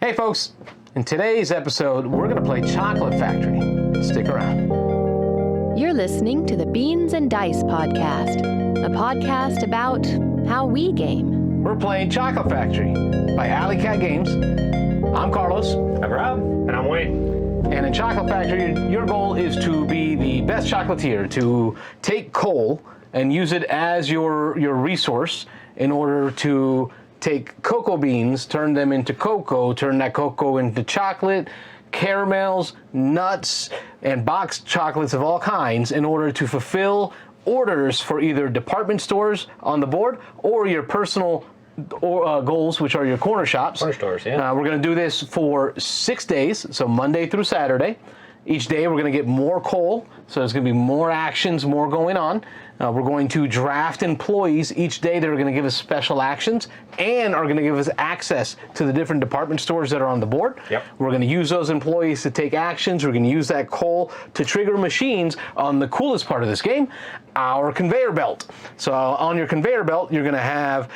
Hey folks, in today's episode, we're going to play Chocolate Factory. Stick around. You're listening to the Beans and Dice podcast, a podcast about how we game. We're playing Chocolate Factory by Alley Cat Games. I'm Carlos. I'm Rob. And I'm Wayne. And in Chocolate Factory, your goal is to be the best chocolatier, to take coal and use it as your resource in order to take cocoa beans, turn them into cocoa, turn that cocoa into chocolate, caramels, nuts, and boxed chocolates of all kinds in order to fulfill orders for either department stores on the board or your personal goals, which are your corner shops. Corner stores, yeah. We're going to do this for 6 days, so Monday through Saturday. Each day we're going to get more coal, so there's going to be more actions, more going on. We're going to draft employees each day that are going to give us special actions and are going to give us access to the different department stores that are on the board. Yep. We're going to use those employees to take actions. We're going to use that coal to trigger machines on the coolest part of this game, our conveyor belt. So on your conveyor belt, you're going to have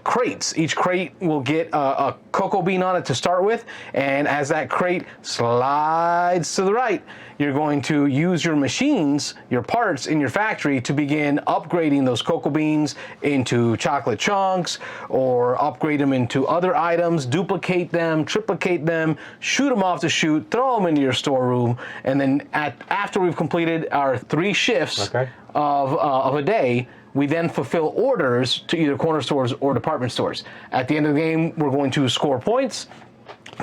crates. Each crate will get a cocoa bean on it to start with, and as that crate slides to the right, you're going to use your machines, your parts in your factory to begin upgrading those cocoa beans into chocolate chunks or upgrade them into other items, duplicate them, triplicate them, shoot them off the chute, throw them into your storeroom, and then after we've completed our 3 shifts of a day, we then fulfill orders to either corner stores or department stores. At the end of the game, we're going to score points.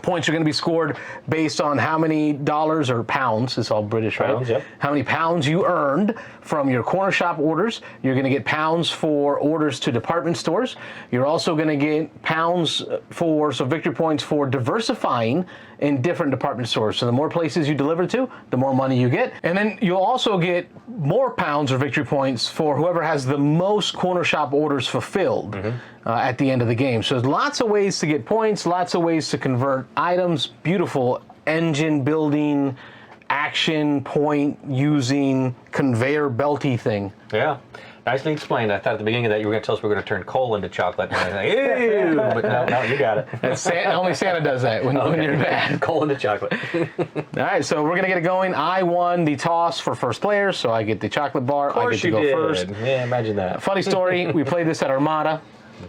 Points are going to be scored based on how many dollars or pounds, it's all British, right? Pounds, yep. How many pounds you earned from your corner shop orders. You're going to get pounds for orders to department stores. You're also going to get pounds so victory points for diversifying in different department stores. So the more places you deliver to, the more money you get. And then you'll also get more pounds or victory points for whoever has the most corner shop orders fulfilled at the end of the game. So there's lots of ways to get points, lots of ways to convert items. Beautiful engine building, action point using conveyor belty thing. Yeah. Nicely explained. I thought at the beginning of that you were going to tell us we were going to turn coal into chocolate. And I was like, ew! But no, you got it. Only Santa does that when you're mad. Coal into chocolate. All right, so we're going to get it going. I won the toss for first player, so I get the chocolate bar. Of course I get to you go did. first. Yeah, imagine that. Funny story, we played this at Armada.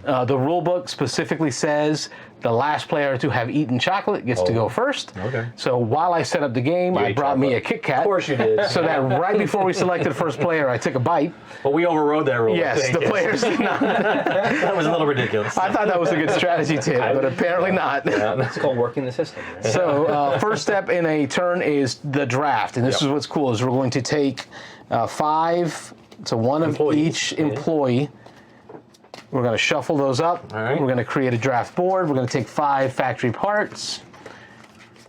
The rule book specifically says the last player to have eaten chocolate gets to go first. Okay. So while I set up the game, I brought me a Kit Kat. Of course you did. So that right before we selected first player, I took a bite. Well, we overrode that rule. Yes, the players did not. That was a little ridiculous. I thought that was a good strategy tip, but apparently not. It's called working the system. Right? So first step in a turn is the draft, and this is what's cool, is we're going to take 5, so one of each employee. We're going to shuffle those up. All right. We're going to create a draft board. We're going to take 5 factory parts.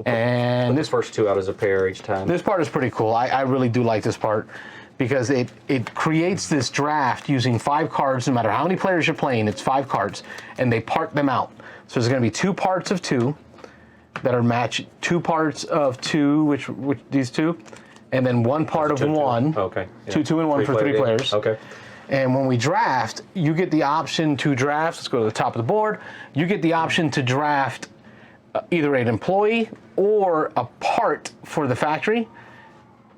And this first 2 out as a pair each time. this part is pretty cool. I really do like this part because it creates this draft using 5 cards. No matter how many players you're playing, it's 5 cards, and they part them out. So there's going to be 2 parts of 2 that are matched, 2 parts of 2, which these 2, and then 1 part of 1. Okay. Yeah. 2, and 1 for 3 players. Okay. And when we draft, you get the option to draft. Let's go to the top of the board. You get the option to draft either an employee or a part for the factory,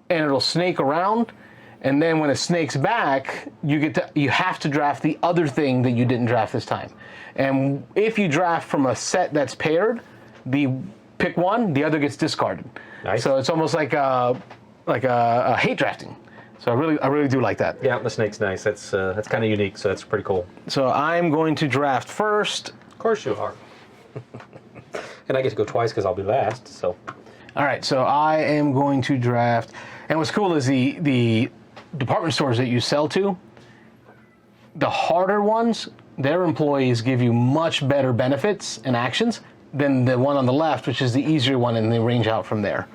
and it'll snake around. And then when it snakes back, you have to draft the other thing that you didn't draft this time. And if you draft from a set that's paired, pick one, the other gets discarded. Nice. So it's almost like a hate drafting. So I really do like that. Yeah, the snake's nice. That's kind of unique, so that's pretty cool. So I'm going to draft first. Of course you are. And I get to go twice because I'll be last, so. All right, so I am going to draft. And what's cool is the department stores that you sell to, the harder ones, their employees give you much better benefits and actions than the one on the left, which is the easier one, and they range out from there.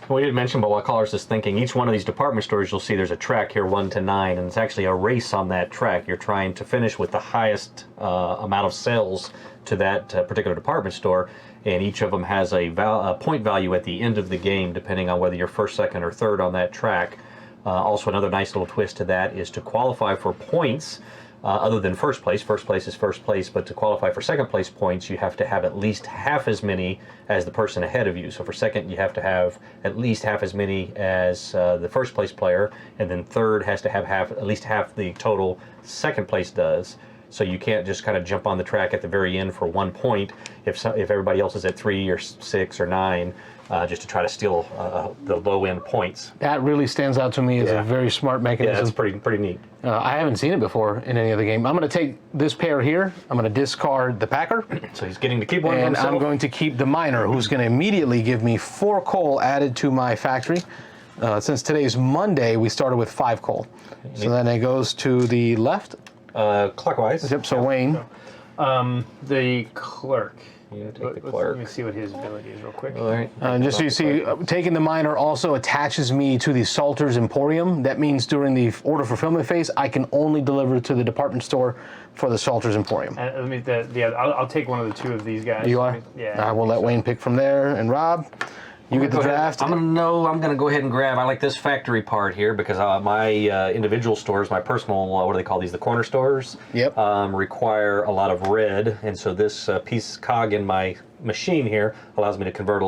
Well, we didn't mention, but while Carlos is thinking, each one of these department stores, you'll see there's a track here, 1 to 9, and it's actually a race on that track. You're trying to finish with the highest amount of sales to that particular department store, and each of them has a point value at the end of the game, depending on whether you're first, second, or third on that track. Also, another nice little twist to that is to qualify for points. other than first place. First place is first place, but to qualify for second place points, you have to have at least half as many as the person ahead of you. So for second, you have to have at least half as many as the first place player, and then third has to have at least half the total second place does. So you can't just kind of jump on the track at the very end for 1 point if everybody else is at 3 or 6 or 9, just to try to steal the low end points. That really stands out to me as a very smart mechanism. Yeah, that's pretty neat. I haven't seen it before in any other game. I'm going to take this pair here. I'm going to discard the Packer. So he's getting to keep one of And himself. I'm going to keep the Miner, who's going to immediately give me 4 coal added to my factory. Since today's Monday, we started with 5 coal. So then it goes to the left. Clockwise. Yep, so Wayne. The clerk. You take the Let clerk. me see what his ability is real quick. All right. Just so you see, taking the Miner also attaches me to the Salter's Emporium. That means during the order fulfillment phase, I can only deliver to the department store for the Salter's Emporium. Let me. I'll take one of the 2 of these guys. You are? Yeah. I will let Wayne pick from there. And Rob, you get the Go ahead. draft. I'm gonna go ahead and grab. I like this factory part here because my individual stores, my personal, what do they call these? The corner stores. Yep. Require a lot of red, and so this piece cog in my machine here allows me to convert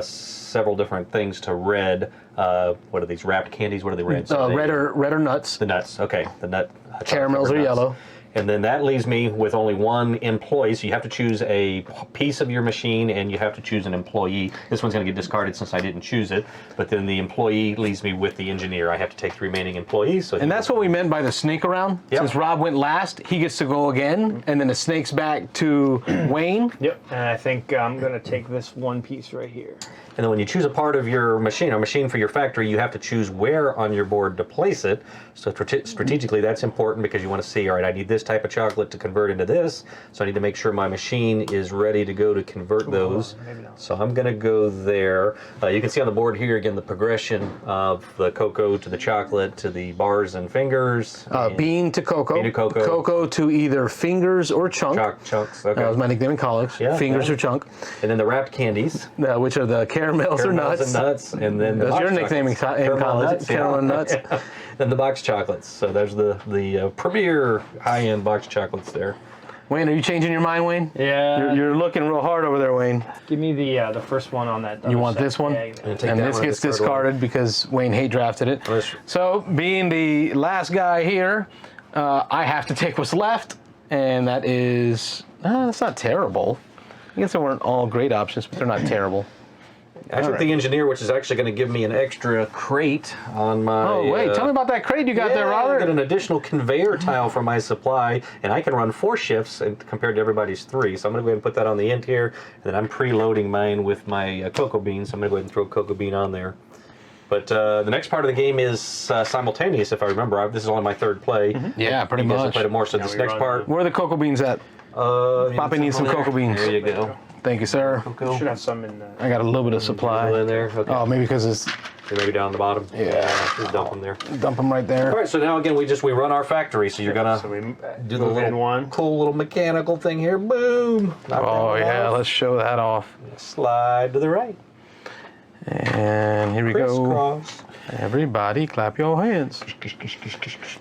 several different things to red. What are these wrapped candies? What are they red? Red or nuts. The nuts. Okay, the nut. Caramels are nuts. yellow. And then that leaves me with only 1 employee, so you have to choose a piece of your machine and you have to choose an employee. This one's going to get discarded since I didn't choose it, but then the employee leaves me with the engineer. I have to take the remaining employees. So And that's what we meant by the snake around. Yep. Since Rob went last, he gets to go again, and then it snakes back to Wayne. Yep. And I think I'm gonna take this 1 piece right here. And then when you choose a part of your machine, a machine for your factory, you have to choose where on your board to place it. So strategically, that's important because you want to see, all right, I need this type of chocolate to convert into this, so I need to make sure my machine is ready to go to convert those. So I'm going to go there. You can see on the board here, again, the progression of the cocoa to the chocolate to the bars and fingers. Bean to cocoa. Bean to cocoa. Cocoa to either fingers or chunk. Chunks, okay. That was my nickname in college. Yeah, Fingers yeah. or chunk. And then the wrapped candies. Which are the caramels or Caramels nuts. and nuts. And then the That's box your nickname in chocolates. college. Nuts, Caramel and nuts. Yeah. Then the box chocolates. So there's the premier high-end box chocolates there. Wayne, are you changing your mind, Wayne? Yeah. You're looking real hard over there, Wayne. Give me the first one on that. You want this one? Yeah, And take And that this one, gets discard discarded because Wayne hate drafted it. That's- So, being the last guy here, I have to take what's left, and that is, that's not terrible. I guess they weren't all great options, but they're not terrible. I took the engineer, which is actually going to give me an extra crate on my... Oh, wait, tell me about that crate you got there, I got Robert. an additional conveyor tile for my supply, and I can run 4 shifts compared to everybody's 3. So I'm going to go ahead and put that on the end here, and then I'm preloading mine with my cocoa beans. So I'm going to go ahead and throw cocoa bean on there. But the next part of the game is simultaneous, if I remember. This is only my 3rd play. Yeah, pretty You guys have much. played it more, so this we next run part... Where are the cocoa beans at? Poppy needs some cocoa beans. There you go. Thank you, sir. Cocoa. Should have some in. I got a little bit of supply. In there. Okay. Oh, maybe because it's Maybe down the bottom. Yeah. Just dump them there. dump them right All there. right, so now again we run our factory. So you're gonna So we do the move in little one. cool little mechanical thing here. Boom. Knock that Oh one yeah, off. let's show that off. Slide to the right. And here we go. Crisscross. Everybody, clap your hands.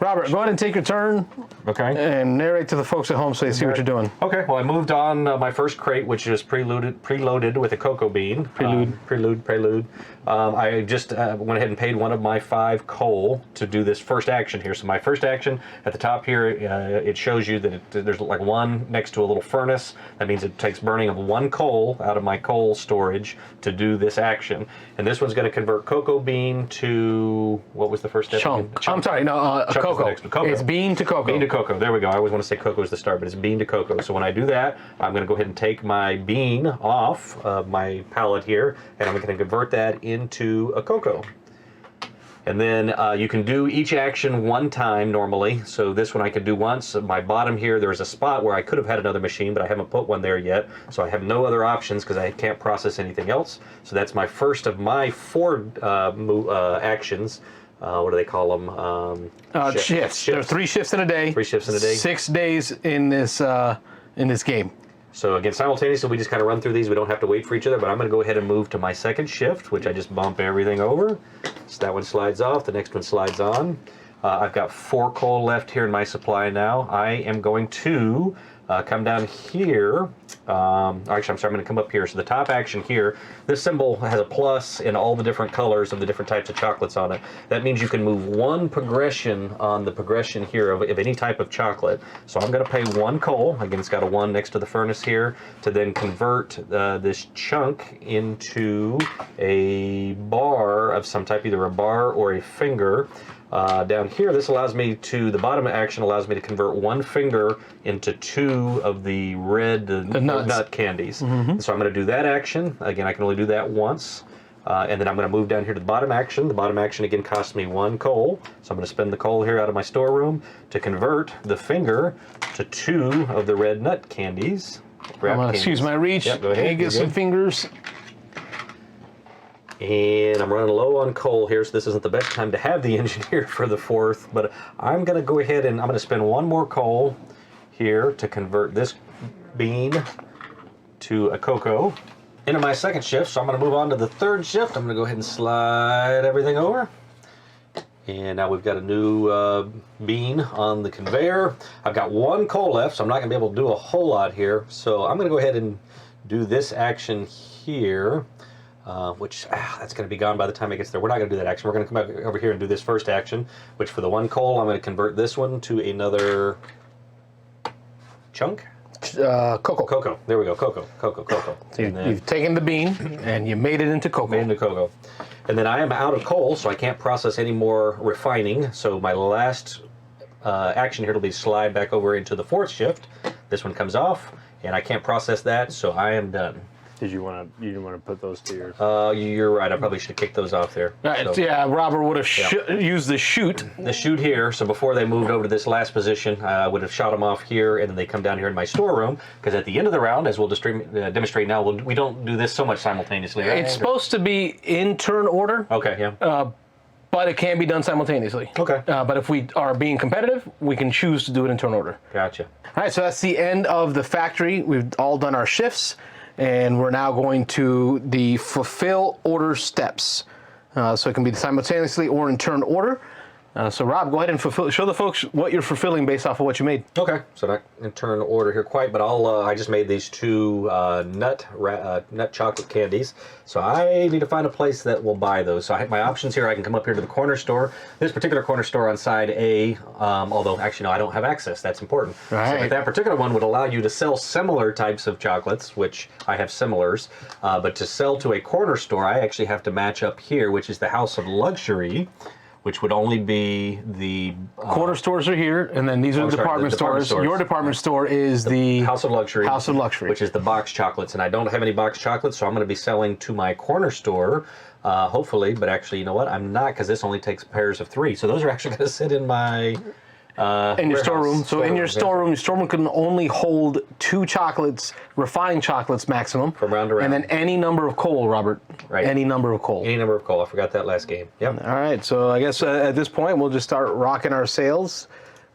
Robert, go ahead and take your turn Okay. and narrate to the folks at home so they see what you're doing. Okay. Well, I moved on my first crate, which is preloaded with a cocoa bean. Prelude. I just went ahead and paid one of my 5 coal to do this first action here. So my first action at the top here, it shows you that there's like one next to a little furnace. That means it takes burning of 1 coal out of my coal storage to do this action. And this one's going to convert cocoa bean to, what was the first step? Chunk. again? I'm sorry, no, Chunk is the cocoa. next one. Cocoa. It's bean to cocoa. Bean to cocoa. There we go. I always want to say cocoa is the start, but it's bean to cocoa. So when I do that, I'm going to go ahead and take my bean off of my pallet here, and I'm going to convert that into a cocoa. And then you can do each action 1 time normally. So this one I could do once. My bottom here, there's a spot where I could have had another machine, but I haven't put one there yet. So I have no other options because I can't process anything else. So that's my first of my 4 actions. What do they call them? Shifts. There are 3 shifts in a day. 3 shifts in a day. 6 days in this game. So again, simultaneously, we just kind of run through these. We don't have to wait for each other, but I'm going to go ahead and move to my second shift, which I just bump everything over. So that one slides off, the next one slides on. I've got 4 coal left here in my supply now. I am going to come down here. Actually, I'm sorry, I'm going to come up here. So the top action here, this symbol has a plus in all the different colors of the different types of chocolates on it. That means you can move 1 progression on the progression here of any type of chocolate. So I'm going to pay 1 coal. Again, it's got a 1 next to the furnace here to then convert this chunk into a bar of some type, either a bar or a finger. Down here, this allows me to, the bottom action allows me to convert 1 finger into 2 of the red nut candies. So I'm going to do that action. Again, I can only do that once. And then I'm going to move down here to the bottom action. The bottom action again costs me 1 coal. So I'm going to spend the coal here out of my storeroom to convert the finger to 2 of the red nut candies. I'm going to excuse my reach. Yep, go ahead. And get some fingers. And I'm running low on coal here, so this isn't the best time to have the engineer for the 4th, but I'm going to go ahead and I'm going to spend 1 more coal here to convert this bean to a cocoa into my 2nd shift. So I'm going to move on to the 3rd shift. I'm going to go ahead and slide everything over. And now we've got a new bean on the conveyor. I've got 1 coal left, so I'm not going to be able to do a whole lot here. So I'm going to go ahead and do this action here. Which that's going to be gone by the time it gets there. We're not going to do that action. We're going to come back over here and do this first action, which for the 1 coal, I'm going to convert this one to another chunk. Cocoa. Cocoa. There we go. Cocoa. So you've taken the bean and you made it into cocoa. Made into cocoa. And then I am out of coal, so I can't process any more refining. So my last action here will be slide back over into the 4th shift. This one comes off, and I can't process that, so I am done. Did you didn't want to put those to your... You're right. I probably should have kicked those off there. Right, So, yeah, Robert would have used the chute. the chute here, so before they moved over to this last position, I would have shot them off here, and then they come down here in my storeroom, because at the end of the round, as we'll demonstrate now, we don't do this so much simultaneously, right? It's supposed to be in turn order, Okay, yeah. but it can be done simultaneously. Okay. But if we are being competitive, we can choose to do it in turn order. Gotcha. All right, so that's the end of the factory. We've all done our shifts, and we're now going to the fulfill order steps. So it can be simultaneously or in turn order. So Rob, go ahead and show the folks what you're fulfilling based off of what you made. Okay, so not in turn order here quite, but I just made these 2 nut chocolate candies. So I need to find a place that will buy those. So I have my options here. I can come up here to the corner store. This particular corner store on side A, although actually no, I don't have access. That's important. Right. So that particular one would allow you to sell similar types of chocolates, which I have similars. But to sell to a corner store, I actually have to match up here, which is the House of Luxury, which would only be the... Corner stores are here, and then these are the department stores. Your department store is the House of Luxury. House of Luxury. Which is the box chocolates, and I don't have any box chocolates, so I'm going to be selling to my corner store, hopefully, but actually, you know what? I'm not, because this only takes pairs of 3, so those are actually going to sit in my... in your storeroom. So in your storeroom can only hold 2 chocolates, refined chocolates maximum. From round to round. And then any number of coal, Robert. Right. Any number of coal. Any number of coal. I forgot that last game. Yep. All right. So I guess at this point we'll just start rocking our sales.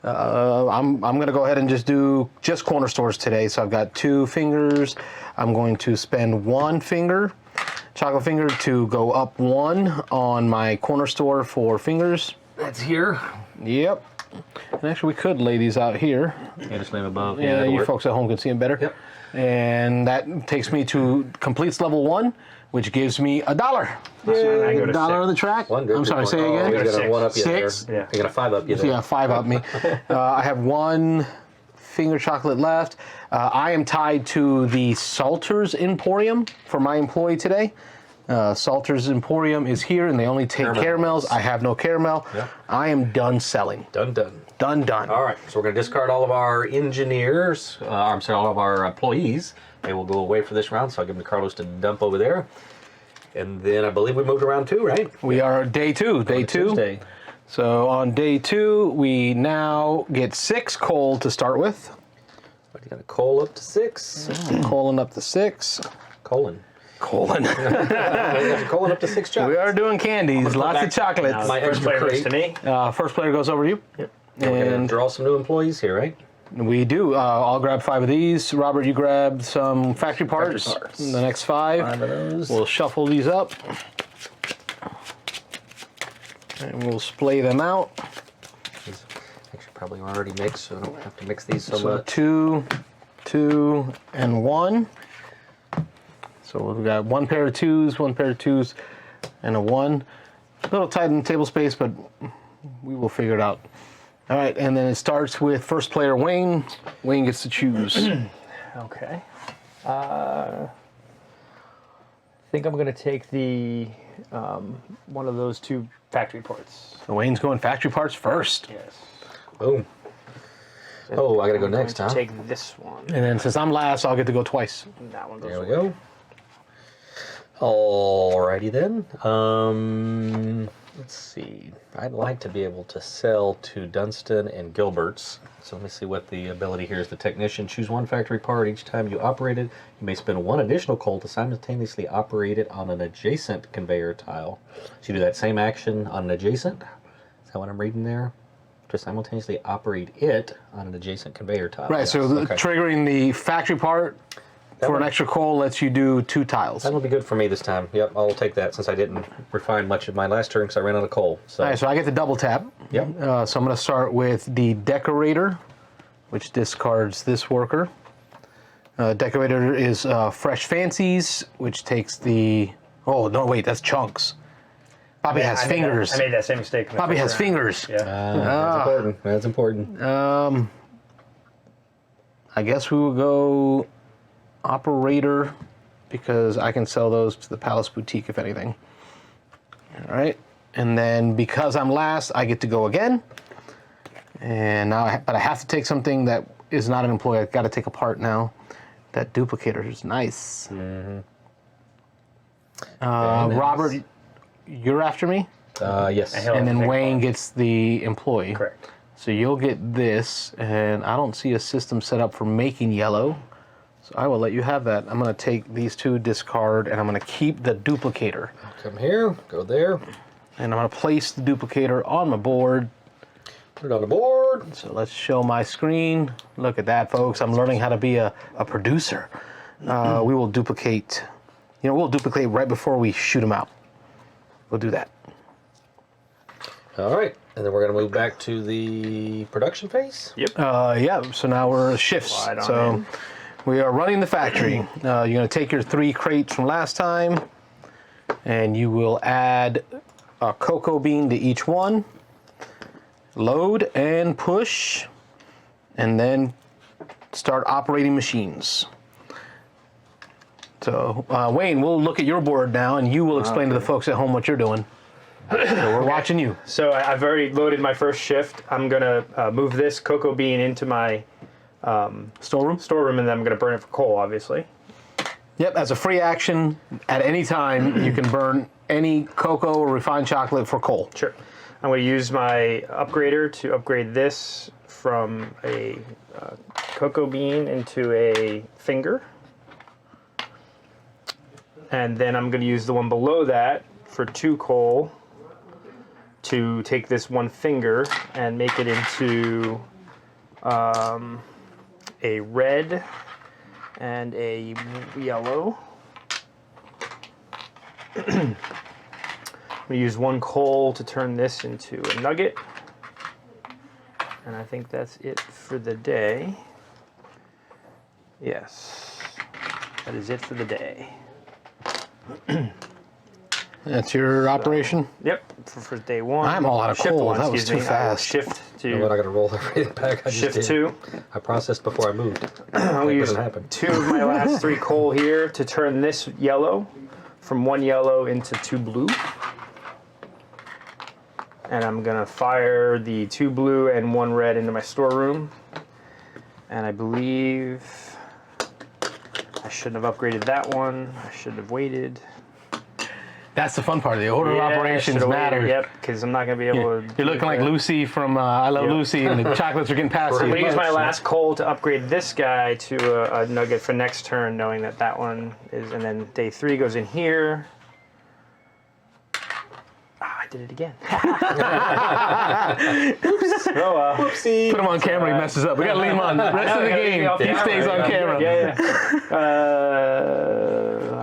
I'm going to go ahead and do corner stores today. So I've got 2 fingers. I'm going to spend 1 finger, chocolate finger, to go up 1 on my corner store for fingers. That's here. Yep. And actually, we could lay these out here. Yeah, just lay them above. Yeah, you work. folks at home can see them better. Yep. And that takes me to completes level 1, which gives me $1. I go to $1 on the 6. track. One good. I'm sorry, say Oh, again. you got a 1 up you 6. there. Yeah. You got a 5 up you there. Yeah, 5 up me. I have 1 finger chocolate left. I am tied to the Salter's Emporium for my employee today. Salter's Emporium is here, and they only take caramels. I have no caramel. Yep. I am done selling. Done. Done. All right, so we're going to discard all of our engineers. All of our employees. They will go away for this round, so I'll give them to Carlos to dump over there. And then I believe we moved around 2, right? We are day 2. Day 2. Tuesday. So on day 2, we now get 6 coal to start with. You got a coal up to 6. Coaling up to 6. Colon. Colon. Colon up to 6 chocolates. We are doing candies, lots of chocolates. Now, My first extra player goes crate. to me. First player goes over to you. Yep. We're going to And draw some new employees here, right? we do. I'll grab 5 of these. Robert, you grab some factory parts. The next 5. 5 of those. We'll shuffle these up. And we'll splay them out. probably already mixed, so I don't have to mix these so So much. 2, 2, and 1. So we've got one pair of 2s, one pair of 2s, and a 1. A little tight in table space, but we will figure it out. All right, and then it starts with first player Wayne. Wayne gets to choose. Okay. I think I'm going to take the one of those 2 factory parts. So Wayne's going factory parts first. Yes. Boom. Oh, I gotta go I'm going next, to huh? take this one. And then since I'm last, I'll get to go twice. That one goes There we away. go. Alrighty then. Let's see. I'd like to be able to sell to Dunstan and Gilbert's. So let me see what the ability here is. The technician, choose one factory part each time you operate it. You may spend 1 additional coal to simultaneously operate it on an adjacent conveyor tile. So you do that same action on an adjacent. Is that what I'm reading there? To simultaneously operate it on an adjacent conveyor tile. Right, Yes, so okay. triggering the factory part for an extra coal lets you do 2 tiles. That'll be good for me this time. Yep, I'll take that since I didn't refine much of my last turn because I ran out of coal. So. All right, so I get the double tap. Yep. So I'm going to start with the decorator, which discards this worker. Decorator is Fresh Fancies, which takes the... Oh, no, wait, that's chunks. Bobby has fingers. I made that same mistake. in the Bobby first has round. fingers. Yeah. That's important. That's important. I guess we will go operator because I can sell those to the Palace Boutique, if anything. All right. And then because I'm last, I get to go again. And now, but I have to take something that is not an employee. I've got to take a part now. That duplicator is nice. Nice. Robert, you're after me? Yes. And he'll- And then Next Wayne part. gets the employee. Correct. So you'll get this, and I don't see a system set up for making yellow. So I will let you have that. I'm going to take these 2, discard, and I'm going to keep the duplicator. Come here. Go there. And I'm going to place the duplicator on my board. Put it on the board. So let's show my screen. Look at that, folks. I'm learning how to be a producer. We will duplicate. We'll duplicate right before we shoot them out. We'll do that. All right. And then we're going to move back to the production phase. Yep. Yeah, so now we're shifts. Slide on So in. we are running the factory. You're going to take your 3 crates from last time, and you will add a cocoa bean to each one. Load and push, and then start operating machines. So, Wayne, we'll look at your board now, and you will explain to the folks at home what you're doing. So we're watching you. So I've already loaded my first shift. I'm going to move this cocoa bean into my Storeroom? storeroom, and then I'm going to burn it for coal, obviously. Yep, as a free action, at any time, you can burn any cocoa or refined chocolate for coal. Sure. I'm going to use my upgrader to upgrade this from a cocoa bean into a finger. And then I'm going to use the one below that for 2 coal to take this 1 finger and make it into a red and a yellow. I'm going to use 1 coal to turn this into a nugget. And I think that's it for the day. Yes, that is it for the day. That's your operation? Yep, for day 1. I'm all out of Shift coal. 1, That was excuse too me. I will fast. Shift You know what? I to got to roll everything back. I just shift did. 2. I processed before I moved. I'll use doesn't happen. 2 of my last 3 coal here to turn this yellow from 1 yellow into 2 blue. And I'm gonna fire the 2 blue and 1 red into my storeroom. And I believe I shouldn't have upgraded that one. I should have waited. That's the fun part. The order of Yeah, operations should've matter. waited, Yep, because I'm not gonna be able to. You're looking like Lucy from I Love Yep. Lucy, and the chocolates are getting past I'm gonna you. use my last coal to upgrade this guy to a nugget for next turn, knowing that that one is, and then day 3 goes in here. Ah, I did it again. Oops. Oh well. Oopsie. Put him on camera, he messes up. We gotta leave him on. The rest of the game, he stays on camera. Yeah.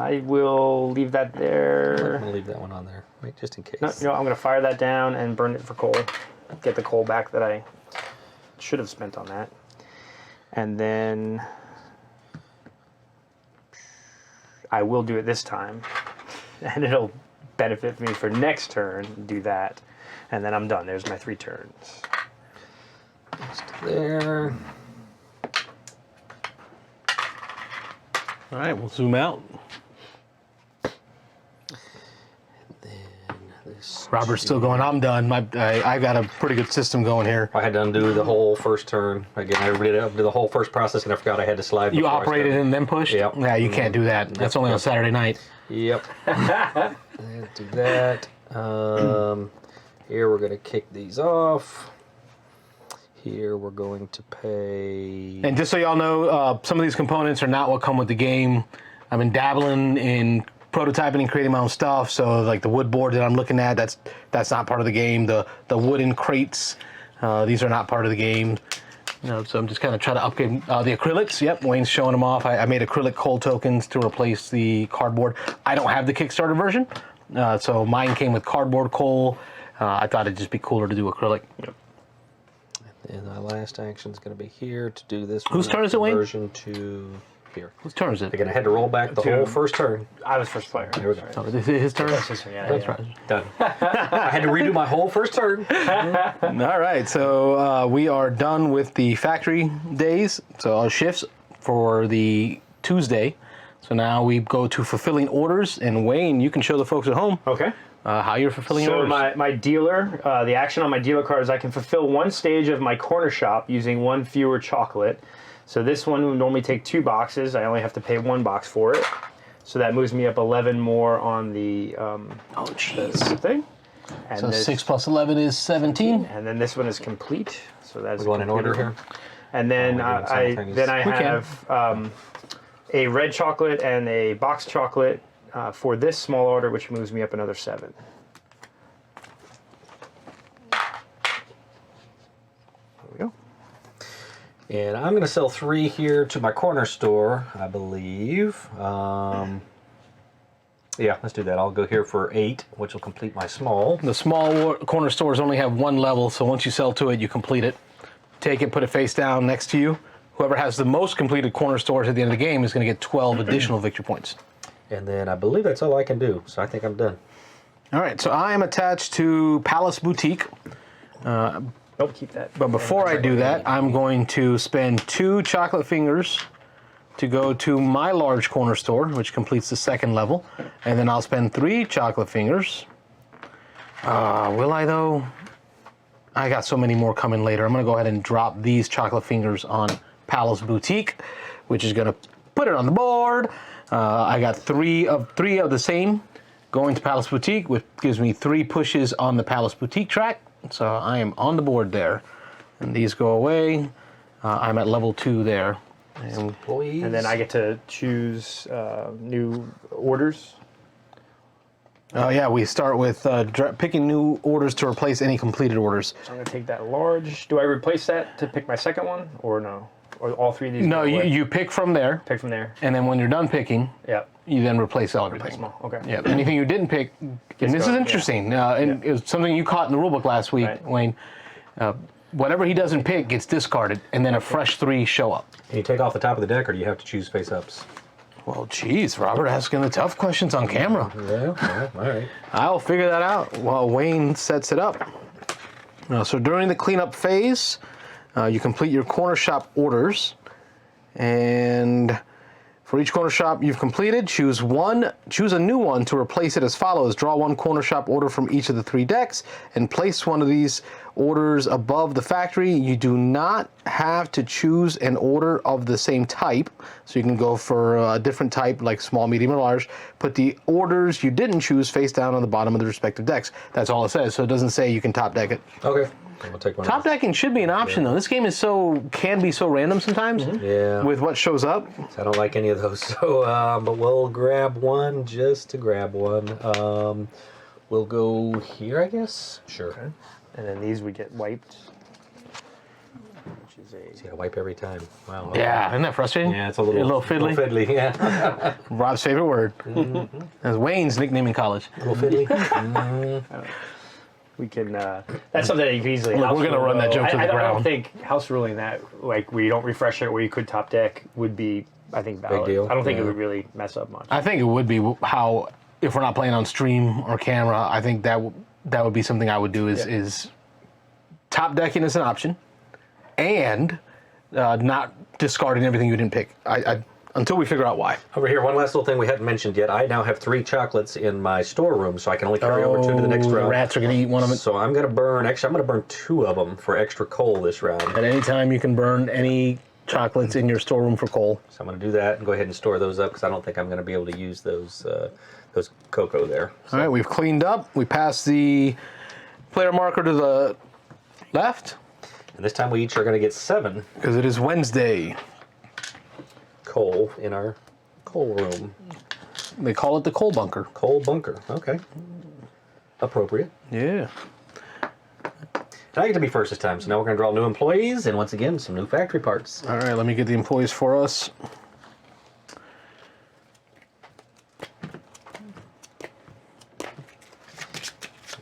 I will leave that I'm there. going to leave that one on there, just in case. No, I'm gonna fire that down and burn it for coal. Get the coal back that I should have spent on that. And then I will do it this time, and it'll benefit me for next turn. Do that, and then I'm done. There's my 3 turns. Just there. All right, we'll zoom out. Robert's still going. I'm done. I got a pretty good system going here. I had to undo the whole first turn. Again, I did the whole first process, and I forgot I had to slide. You operated and then pushed? Yep. Yeah, you can't do that. That's only on Saturday night. Yep. Do that. Here we're going to kick these off. Here we're going to pay. And just so y'all know, some of these components are not what come with the game. I've been dabbling in prototyping and creating my own stuff. So like the wood board that I'm looking at, that's not part of the game. The wooden crates, these are not part of the game. So I'm just kind of trying to upgrade the acrylics. Yep, Wayne's showing them off. I made acrylic coal tokens to replace the cardboard. I don't have the Kickstarter version, so mine came with cardboard coal. I thought it'd just be cooler to do acrylic. Yep. And our last action is going to be here to do this. Whose turn is it, Wayne? Version to here. Whose turn is it? Again, I had to roll back the whole first turn. I was first player. Here we go. Oh, this is his turn? That's his turn, yeah. That's yeah. right. Done. I had to redo my whole first turn. All right, so we are done with the factory days, so our shifts for the Tuesday. So now we go to fulfilling orders, and Wayne, you can show the folks at home Okay. How you're fulfilling So orders. my dealer, the action on my dealer card is I can fulfill 1 stage of my corner shop using 1 fewer chocolate. So this one would normally take 2 boxes. I only have to pay 1 box for it. So that moves me up 11 more on the Oh, jeez. thing. And So this- 6 plus 11 is 17. And then this one is complete. So that's We're going in order here. And then Are we doing simultaneous? I We can. have a red chocolate and a box chocolate for this small order, which moves me up another 7. There we go. And I'm going to sell 3 here to my corner store, I believe. Yeah, let's do that. I'll go here for 8, which will complete my small. The small corner stores only have 1 level, so once you sell to it, you complete it. Take it, put it face down next to you. Whoever has the most completed corner stores at the end of the game is going to get 12 additional victory points. And then I believe that's all I can do, so I think I'm done. All right, so I am attached to Palace Boutique. Nope, keep that. But before I do that, I'm going to spend 2 chocolate fingers to go to my large corner store, which completes the 2nd level. And then I'll spend 3 chocolate fingers. Will I though? I got so many more coming later. I'm gonna go ahead and drop these chocolate fingers on Palace Boutique, which is gonna put it on the board. I got 3 of the same going to Palace Boutique, which gives me 3 pushes on the Palace Boutique track. So I am on the board there. And these go away. I'm at level 2 there. And And then I get to choose new orders. oh yeah, we start with picking new orders to replace any completed orders. So I'm going to take that large. Do I replace that to pick my second one, or no? Or all 3 of these? No, go away? you pick from there, pick from there. and then when you're done picking, Yep. you then replace everything. Small. Okay. Yeah, anything you didn't pick, and this is gone, interesting, and it was something you caught in the rulebook last week, Right. Wayne. Whatever he doesn't pick gets discarded, and then a fresh 3 show up. Can you take off the top of the deck, or do you have to choose face-ups? Well, geez, Robert asking the tough questions on camera. Yeah, all right. I'll figure that out while Wayne sets it up. So during the cleanup phase, you complete your corner shop orders, and for each corner shop you've completed, choose a new one to replace it as follows. Draw 1 corner shop order from each of the 3 decks and place one of these orders above the factory. You do not have to choose an order of the same type, so you can go for a different type like small, medium, or large. Put the orders you didn't choose face down on the bottom of the respective decks. That's all it says, so it doesn't say you can top deck it. Okay. We'll take one. Top decking should be an option though. This game can be so random sometimes Yeah. with what shows up. I don't like any of those, so but we'll grab one just to grab one. We'll go here, I guess. Sure. Okay. And then these would get wiped. Which is a. See, I wipe every time. Wow. Yeah, isn't that frustrating? Yeah, it's a little fiddly. fiddly. Yeah. Rob's favorite word. That's Wayne's nickname in college. A little fiddly. We can. That's something that you can easily. Look, house we're gonna rule, run that though. joke to the I ground. don't think house ruling that, like, where you don't refresh it, where you could top deck, would be, I think, valid. deal. I don't think it Yeah. would really mess up much. I think it would be how, if we're not playing on stream or camera, I think that would be something I would do is top decking is an option, and not discarding everything you didn't pick. Until we figure out why. Over here, one last little thing we hadn't mentioned yet. I now have 3 chocolates in my storeroom, so I can only carry over 2 to the next The round. rats are going to eat one of them. So I'm going to burn, actually, I'm going to burn 2 of them for extra coal this round. At any time, you can burn any chocolates in your storeroom for coal. So I'm going to do that and go ahead and store those up because I don't think I'm going to be able to use those cocoa there. All right, we've cleaned up. We passed the player marker to the left And this time we each are going to get 7 because it is Wednesday. coal in our coal room. They call it the coal bunker. Coal bunker. Okay. Appropriate. Yeah. And I get to be first this time, so now we're going to draw new employees and once again some new factory parts. All right, let me get the employees for us.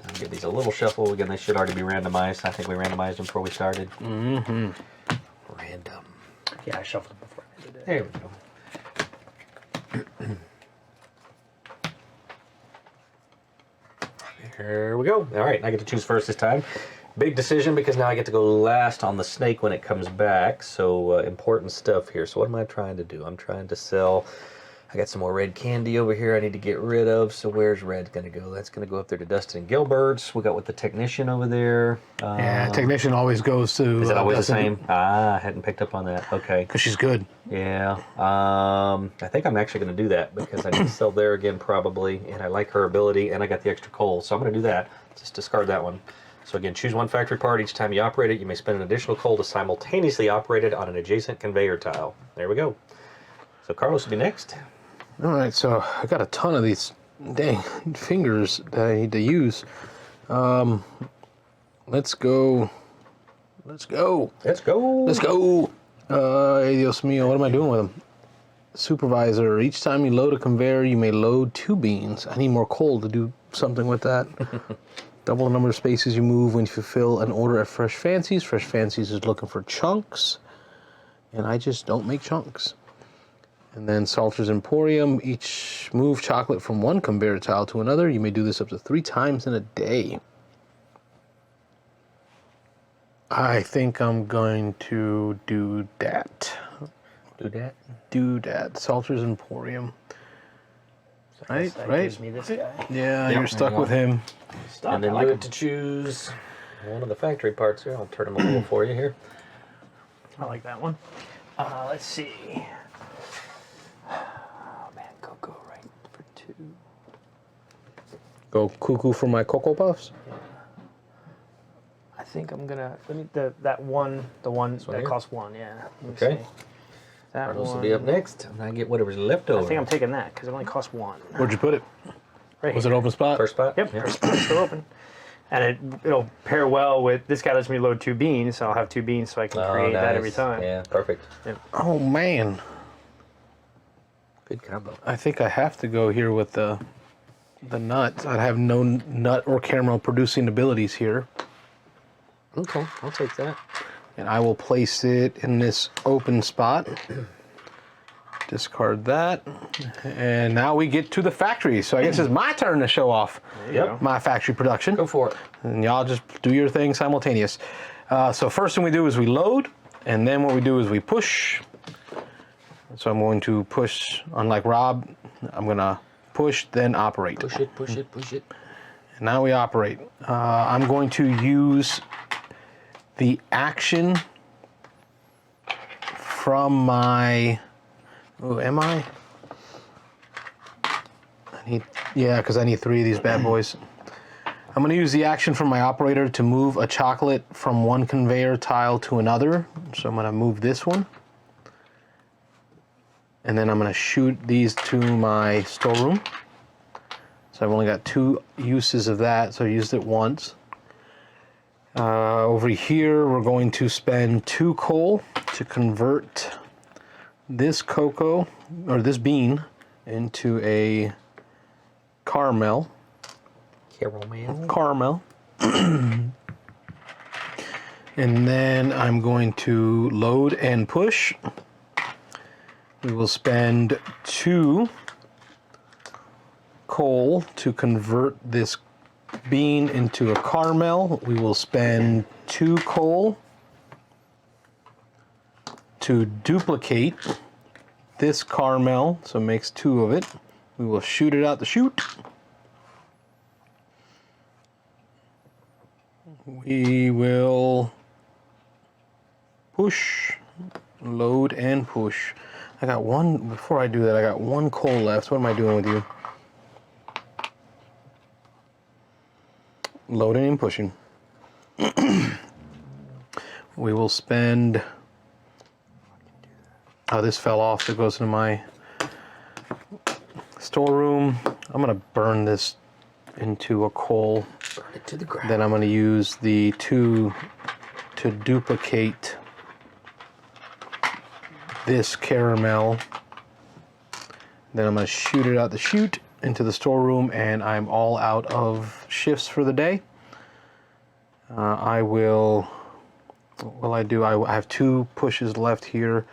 I'll give these a little shuffle. Again, they should already be randomized. I think we randomized them before we started. Mm-hmm. Random. Yeah, I shuffled before I did it. There we go. Here we go. All right, I get to choose first this time. Big decision because now I get to go last on the snake when it comes back. So important stuff here. So what am I trying to do? I'm trying to sell. I got some more red candy over here I need to get rid of. So where's red going to go? That's going to go up there to Dustin and Gilbert's. We got with the technician over there. Yeah, technician always goes to. Is it always the same? Ah, I hadn't picked up on that. Okay. Because she's good. Yeah, I think I'm actually going to do that because I need to sell there again probably, and I like her ability, and I got the extra coal, so I'm going to do that. Just discard that one. So again, choose one factory part. Each time you operate it, you may spend an additional coal to simultaneously operate it on an adjacent conveyor tile. There we go. So Carlos will be next. All right, so I got a ton of these dang fingers that I need to use. Let's go. Let's go. Let's go. Let's go. Hey, Dios mío, what am I doing with them? Supervisor, each time you load a conveyor, you may load 2 beans. I need more coal to do something with that. Double the number of spaces you move when you fulfill an order at Fresh Fancies. Fresh Fancies is looking for chunks, and I just don't make chunks. And then Salter's Emporium, each move chocolate from one conveyor tile to another. You may do this up to 3 times in a day. I think I'm going to do that. Do that. Do that. Salter's Emporium. Right, That right? gives me this guy. Yeah, Yep, you're stuck there you with go. him. Stop. And then I like you him. get to choose one of the factory parts here. I'll turn them a little for you here. I like that one. Let's see. Oh man, cocoa right for 2. Go cuckoo for my Cocoa Puffs. I think I'm gonna let me the one that here? costs 1. Yeah. Let me Okay. see. That Carlos one. will be up next, and I get whatever's left over. I think I'm taking that because it only costs 1. Where'd you put it? Right Was it here. open spot? First spot? Yep. Yeah. It's still open. And it'll pair well with this guy lets me load 2 beans, so I'll have 2 beans so I can Oh, create that every nice. time. Yeah, perfect. Oh man, Good combo. I think I have to go here with the nuts. I have no nut or caramel producing abilities here, Okay, I'll take that. and I will place it in this open spot. Discard that, and now we get to the factory. So I guess it's my turn to show off Yep. my factory production. Go for it. And y'all just do your thing simultaneous. So first thing we do is we load, and then what we do is we push. So I'm going to push, unlike Rob, I'm gonna push, then operate. Push it, push it, push it. And now we operate. I'm going to use the action from my, oh, am I? Because I need 3 of these bad boys. I'm going to use the action from my operator to move a chocolate from one conveyor tile to another. So I'm going to move this one. And then I'm going to shoot these to my storeroom. So I've only got 2 uses of that, so I used it once. Over here, we're going to spend 2 coal to convert this cocoa, or this bean, into a caramel. Caramel. Caramel. And then I'm going to load and push. We will spend 2 coal to convert this bean into a caramel. We will spend 2 coal to duplicate this caramel, so it makes 2 of it. We will shoot it out the chute. We will push, load and push. I got one, before I do that, I got 1 coal left. What am I doing with you? Loading and pushing. We will spend, oh, this fell off, so it goes into my storeroom. I'm gonna burn this into a coal. Burn it to the ground. Then I'm gonna use the 2 to duplicate this caramel. Then I'm gonna shoot it out the chute into the storeroom, and I'm all out of shifts for the day. I will, what will I do? I have 2 pushes left here.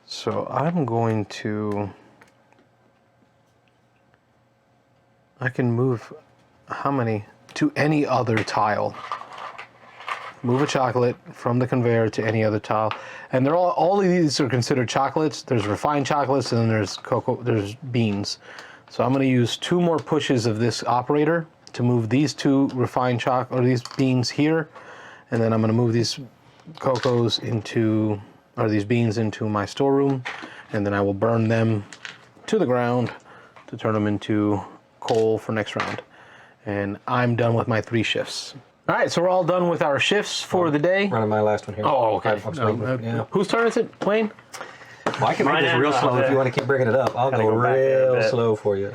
So I'm going to, I can move, how many? To any other tile. Move a chocolate from the conveyor to any other tile. And they're all of these are considered chocolates. There's refined chocolates and then there's cocoa, there's beans. So I'm gonna use 2 more pushes of this operator to move these 2 refined chocolate, or these beans here. And then I'm gonna move these cocos into, or these beans into my storeroom. And then I will burn them to the ground to turn them into coal for next round. And I'm done with my 3 shifts. All right, so we're all done with our shifts for the day. Running my last one here. Oh, okay. Yeah. Whose turn is it, Wayne? Well, I can make this real slow if you want to keep bringing it up. I'll go real slow for you.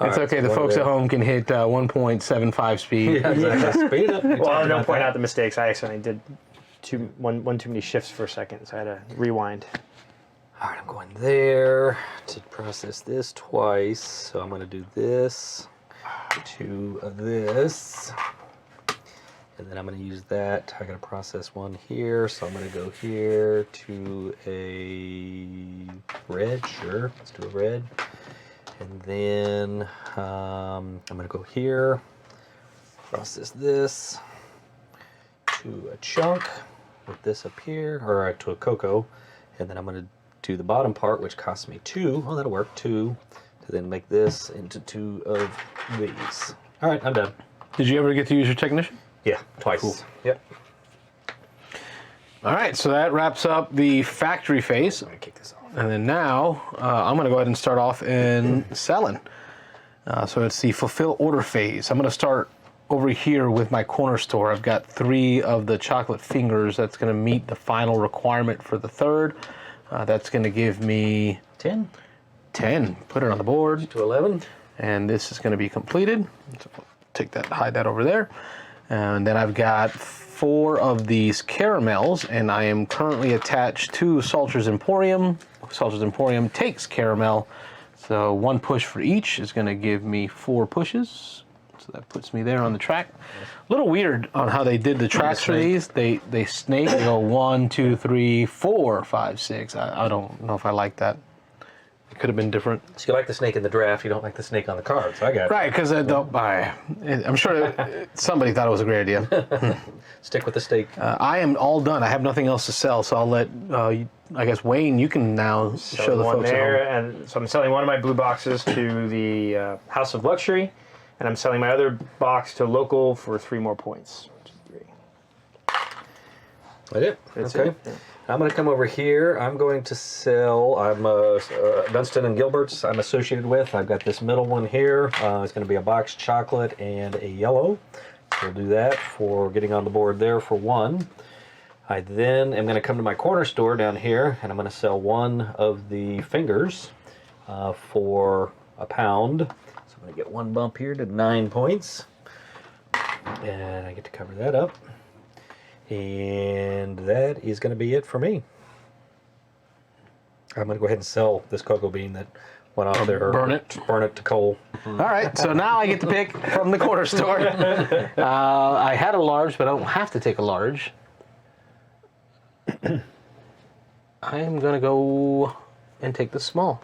It's okay. The folks at home can hit 1.75 speed. Yeah, exactly. Speed it up. Well, I'm going to point out the mistakes. I accidentally did one too many shifts for a second, so I had to rewind. All right, I'm going there to process this twice. So I'm going to do this, 2 of this, and then I'm going to use that. I got to process 1 here, so I'm going to go here to a red. Sure, let's do a red, and then I'm going to go here, process this to a chunk with this up here, or to a cocoa, and then I'm going to do the bottom part, which costs me 2. Oh, that'll work. 2. To then make this into 2 of these. All right, I'm done. Did you ever get to use your technician? Yeah, twice. Cool. Yep. All right, so that wraps up the factory phase. I'm gonna kick this off. And then now I'm going to go ahead and start off in selling. So it's the fulfill order phase. I'm going to start over here with my corner store. I've got 3 of the chocolate fingers. That's going to meet the final requirement for the 3rd. That's going to give me 10 Put it on the board. to 11. And this is going to be completed. So take that, hide that over there. And then I've got 4 of these caramels, and I am currently attached to Salter's Emporium. Salter's Emporium takes caramel, so 1 push for each is going to give me 4 pushes. So that puts me there on the track. A little weird on how they did the tracks for these. They snake. They go 1, 2, 3, 4, 5, 6. I don't know if I like that. It could have been different. So you like the snake in the draft, you don't like the snake on the cards. I got it. Right, because I'm sure somebody thought it was a great idea. Stick with the snake. I am all done. I have nothing else to sell, so I'll let, I guess, Wayne, you can now show the one folks there, at home. and so I'm selling one of my blue boxes to the House of Luxury, and I'm selling my other box to local for 3 more points. Which is 3. That's it? That's okay. it. Yeah. I'm going to come over here. I'm going to sell, I'm Dunstan and Gilbert's I'm associated with. I've got this middle one here. It's going to be a boxed chocolate and a yellow. We'll do that for getting on the board there for 1. I then am going to come to my corner store down here, and I'm going to sell 1 of the fingers for £1. So I'm going to get 1 bump here to 9 points. And I get to cover that up. And that is going to be it for me. I'm going to go ahead and sell this cocoa bean that went off there. Burn it. Burn it to coal. All right, so now I get to pick from the corner store. I had a large, but I don't have to take a large. I am going to go and take the small.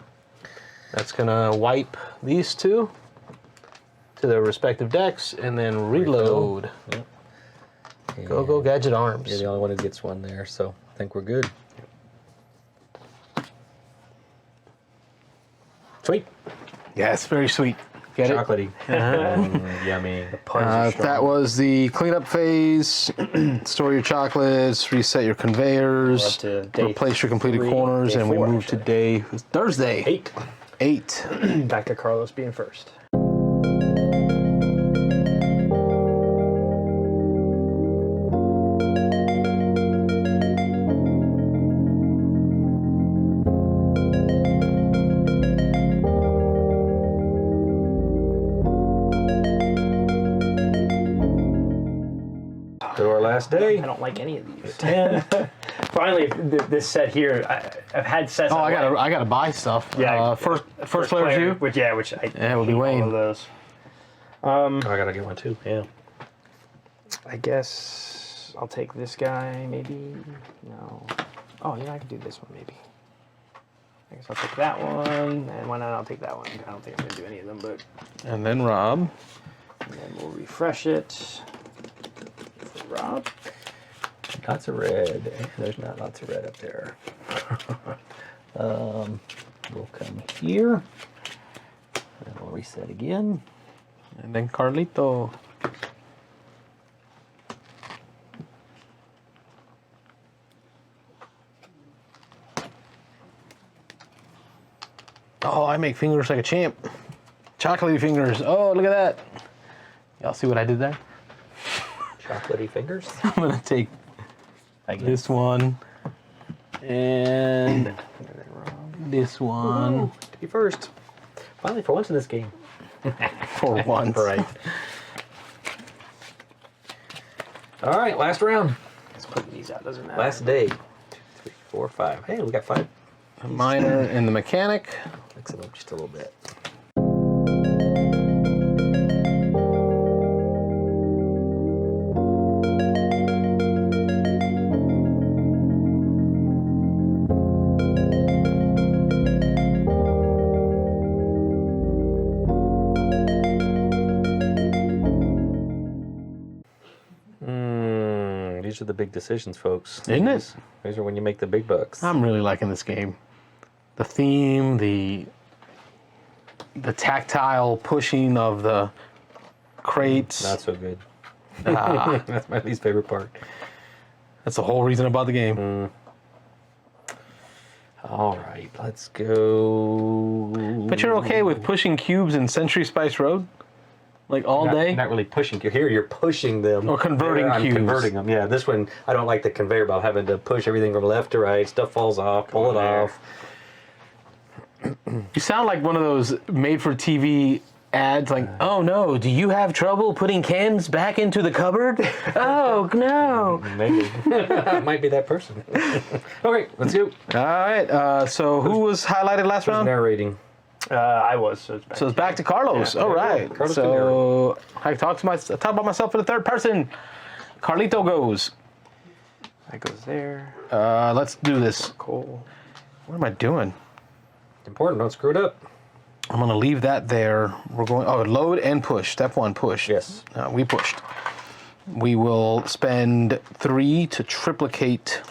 That's going to wipe these two to their respective decks and then reload. Yep. Go, Gadget Arms. You're the only one who gets one there, so I think we're good. Sweet. Yes, very sweet. Get Chocolatey. Yummy. That was the cleanup phase. Store your chocolates, reset your conveyors, We're up to day replace your completed 3, corners, day and we 4, move to day Thursday. 8. Back to Carlos being first. To our last day. I don't like any of these. 10. Finally, this set here, I've had sets. Oh, I gotta buy stuff. Yeah. First player's you. Which I Yeah, it will be hate Wayne. all of those. I gotta get one too. Yeah. I guess I'll take this guy, maybe. No. Oh, yeah, I can do this one, maybe. I guess I'll take that one, and why not? I'll take that one. I don't think I'm gonna do any of them, but And then Rob. and then we'll refresh it. For Rob. Lots of red. There's not lots of red up there. We'll come here. And we'll reset again. And then Carlito. Oh, I make fingers like a champ. Chocolatey fingers. Oh, look at that. Y'all see what I did there? Chocolatey fingers. I'm gonna take this one and this one To be first. Finally, for once in this game. for once. Right. All right, last round. Let's put these out, doesn't matter. Last day. 2, 3, 4, 5. Hey, we got 5. The minor and the mechanic. Mix it up just a little bit. These are the big decisions, folks. Isn't it? These are when you make the big bucks. I'm really liking this game. The theme, the tactile pushing of the crates. Not so good. That's my least favorite part. That's the whole reason about the game. All right, let's go. But you're okay with pushing cubes in Century Spice Road? Like all day? Not really pushing. Here, you're pushing them. Or converting I'm cubes. converting them. Yeah, this one, I don't like the conveyor belt, having to push everything from left to right. Stuff falls off, pull it off. You sound like one of those made-for-TV ads, like, oh no, do you have trouble putting cans back into the cupboard? Oh no. Maybe. Might be that person. Okay, let's go. All right, so who was highlighted last round? Narrating. I was, so it's back. So it's back to Carlos. Yeah, All right. Carlos So I talk about myself for the third person. Carlito goes. That goes there. Let's do this. Cole. What am I doing? Important, don't screw it up. I'm gonna leave that there. We're going. Oh, load and push. Step 1, push. Yes. We pushed. We will spend 3 to triplicate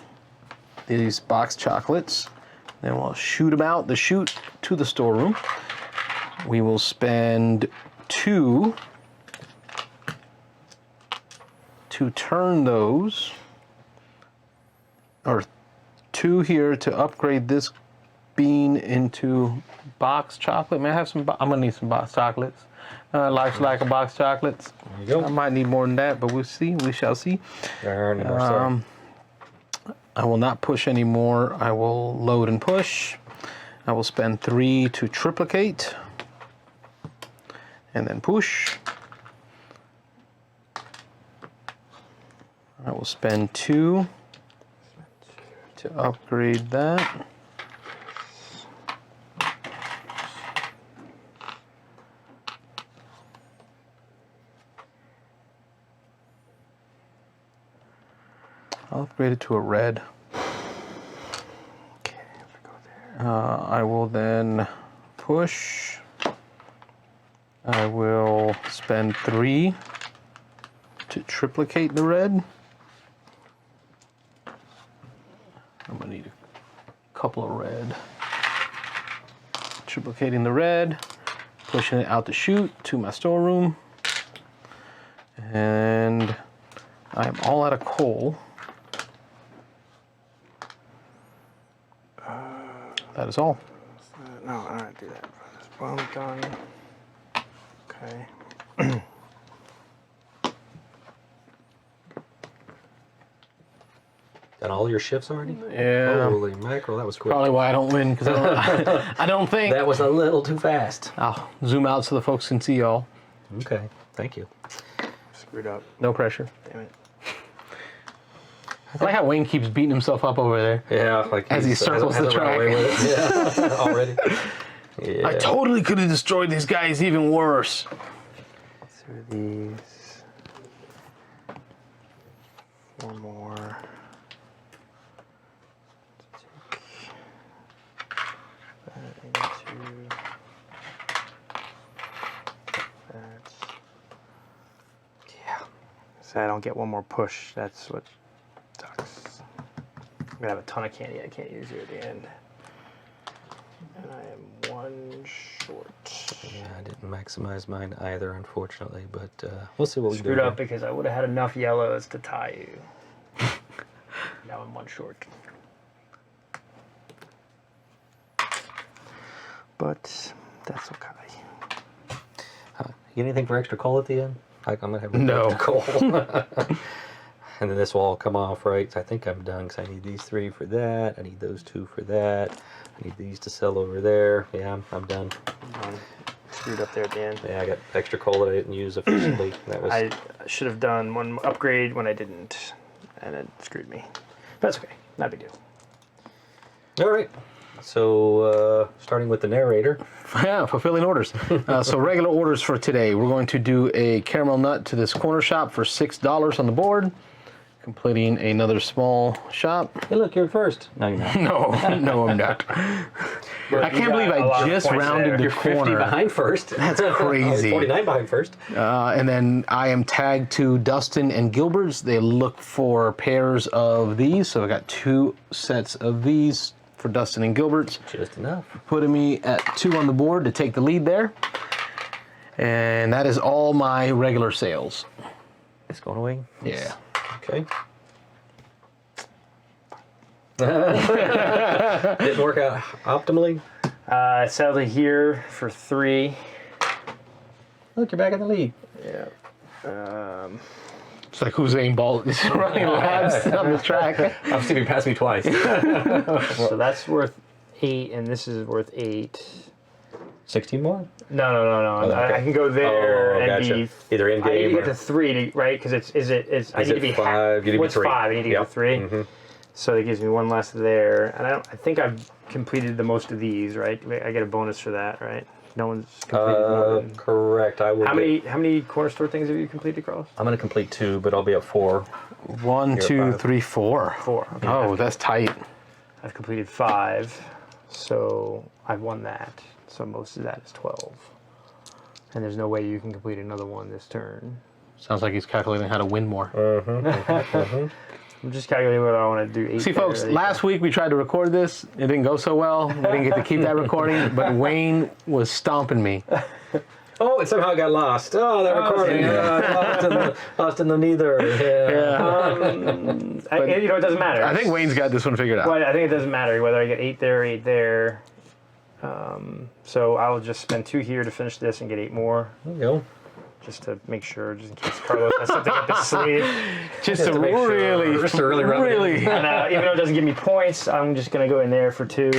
these box chocolates. Then we'll shoot them out the chute to the storeroom. We will spend 2 to turn those, or 2 here to upgrade this bean into box chocolate. May I have some? I'm gonna need some box chocolates. Life's like a box chocolates. There you go. I might need more than that, but we'll see. We shall see. I will not push anymore. I will load and push. I will spend 3 to triplicate. And then push. I will spend 2 to upgrade that. I'll upgrade it to a red. Okay, we go there. I will then push. I will spend 3 to triplicate the red. I'm gonna need a couple of red. Triplicating the red, pushing it out the chute to my storeroom. And I'm all out of coal. That is all. No, I don't do that. Well done. Okay. Done all your shifts already? Yeah. Holy mackerel, that was quick. Probably why I don't win, because I don't think. That was a little too fast. I'll zoom out so the folks can see y'all. Okay, thank you. Screwed up. No pressure. Damn it. I like how Wayne keeps beating himself up over there. Yeah, like As he circles the hasn't run track. away with it. Yeah, already. Yeah. I totally could have destroyed these guys even worse. Through these. 4 more. Take that into that. Yeah. So I don't get one more push. That's what sucks. I'm gonna have a ton of candy I can't use here at the end. And I am 1 short. Yeah, I didn't maximize mine either, unfortunately, but we'll see what we Screwed do. up because I would have had enough yellows to tie you. Now I'm 1 short. But that's okay. You get anything for extra coal at the end? I'm gonna have No. extra coal. And then this will all come off, right? So I think I'm done because I need these 3 for that. I need those 2 for that. I need these to sell over there. Yeah, I'm done. Screwed up there at the end. Yeah, I got extra coal that I didn't use efficiently. That was. I should have done 1 upgrade when I didn't, and it screwed me. But that's okay. Not a big deal. All right. So starting with the narrator. Yeah, fulfilling orders. So regular orders for today. We're going to do a caramel nut to this corner shop for $6 on the board. Completing another small shop. Hey, look, you're first. No, you're not. No, I'm not. I can't believe I just rounded the You're 50 corner. behind first. That's crazy. 49 behind first. And then I am tagged to Dustin and Gilbert's. They look for pairs of these. So I got 2 sets of these for Dustin and Gilbert's. Just enough. Putting me at 2 on the board to take the lead there. And that is all my regular sales. It's going away. Yeah. Okay. Didn't work out optimally. Sadly here for 3. Look, you're back in the lead. Yeah. It's like Usain Bolt is running laps on the track. I've seen you pass me twice. So that's worth 8, and this is worth 8. 16 more? No. Oh, okay. I can go there and gotcha. be Either in I need to game get or to 3, right? Because I need to be 5? You need to be what's 3. 5? I need to get to 3. Mm-hmm. So that gives me 1 less there, and I think I've completed the most of these, right? I get a bonus for that, right? No one's completed more than... Correct. I will. How many corner store things have you completed, Carlos? I'm going to complete 2, but I'll be at 4. 1, 2, 3, 4. 4. Okay. Oh, that's tight. I've completed 5, so I've won that. So most of that is 12. And there's no way you can complete another one this turn. Sounds like he's calculating how to win more. I'm just calculating what I want to do. 8 See, folks, last week we tried to record this. It didn't go so well. We didn't get to keep that recording, but Wayne was stomping me. Oh, it somehow got lost. Oh, that recording. Lost in the neither. Yeah. it doesn't matter. I think Wayne's got this one figured out. But I think it doesn't matter whether I get 8 there or 8 there. So I will just spend 2 here to finish this and get 8 more. There you go. Just to make sure, just in case Carlos has something up his sleeve. Just to make sure. really, Just to really rub it in. And even though it doesn't give me points, I'm just going to go in there for 2.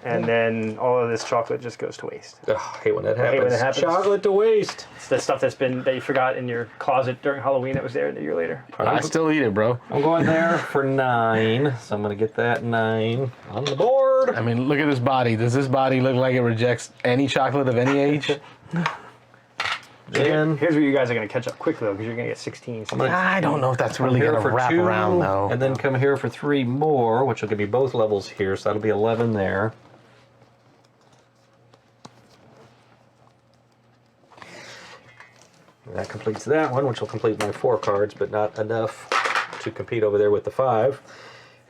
And then all of this chocolate just goes to waste. Ugh, I hate when that happens. hate when that happens. Chocolate to waste. It's the stuff that you forgot in your closet during Halloween that was there a year later. I still eat it, bro. I'm going there for 9, so I'm going to get that 9 on the board. I mean, look at this body. Does this body look like it rejects any chocolate of any age? Then Here's where you guys are going to catch up quick, though, because you're going to get 16. I don't know if that's really here going to for wrap 2, around, though. and then come here for 3 more, which will give me both levels here, so that'll be 11 there. That completes that one, which will complete my 4 cards, but not enough to compete over there with the 5.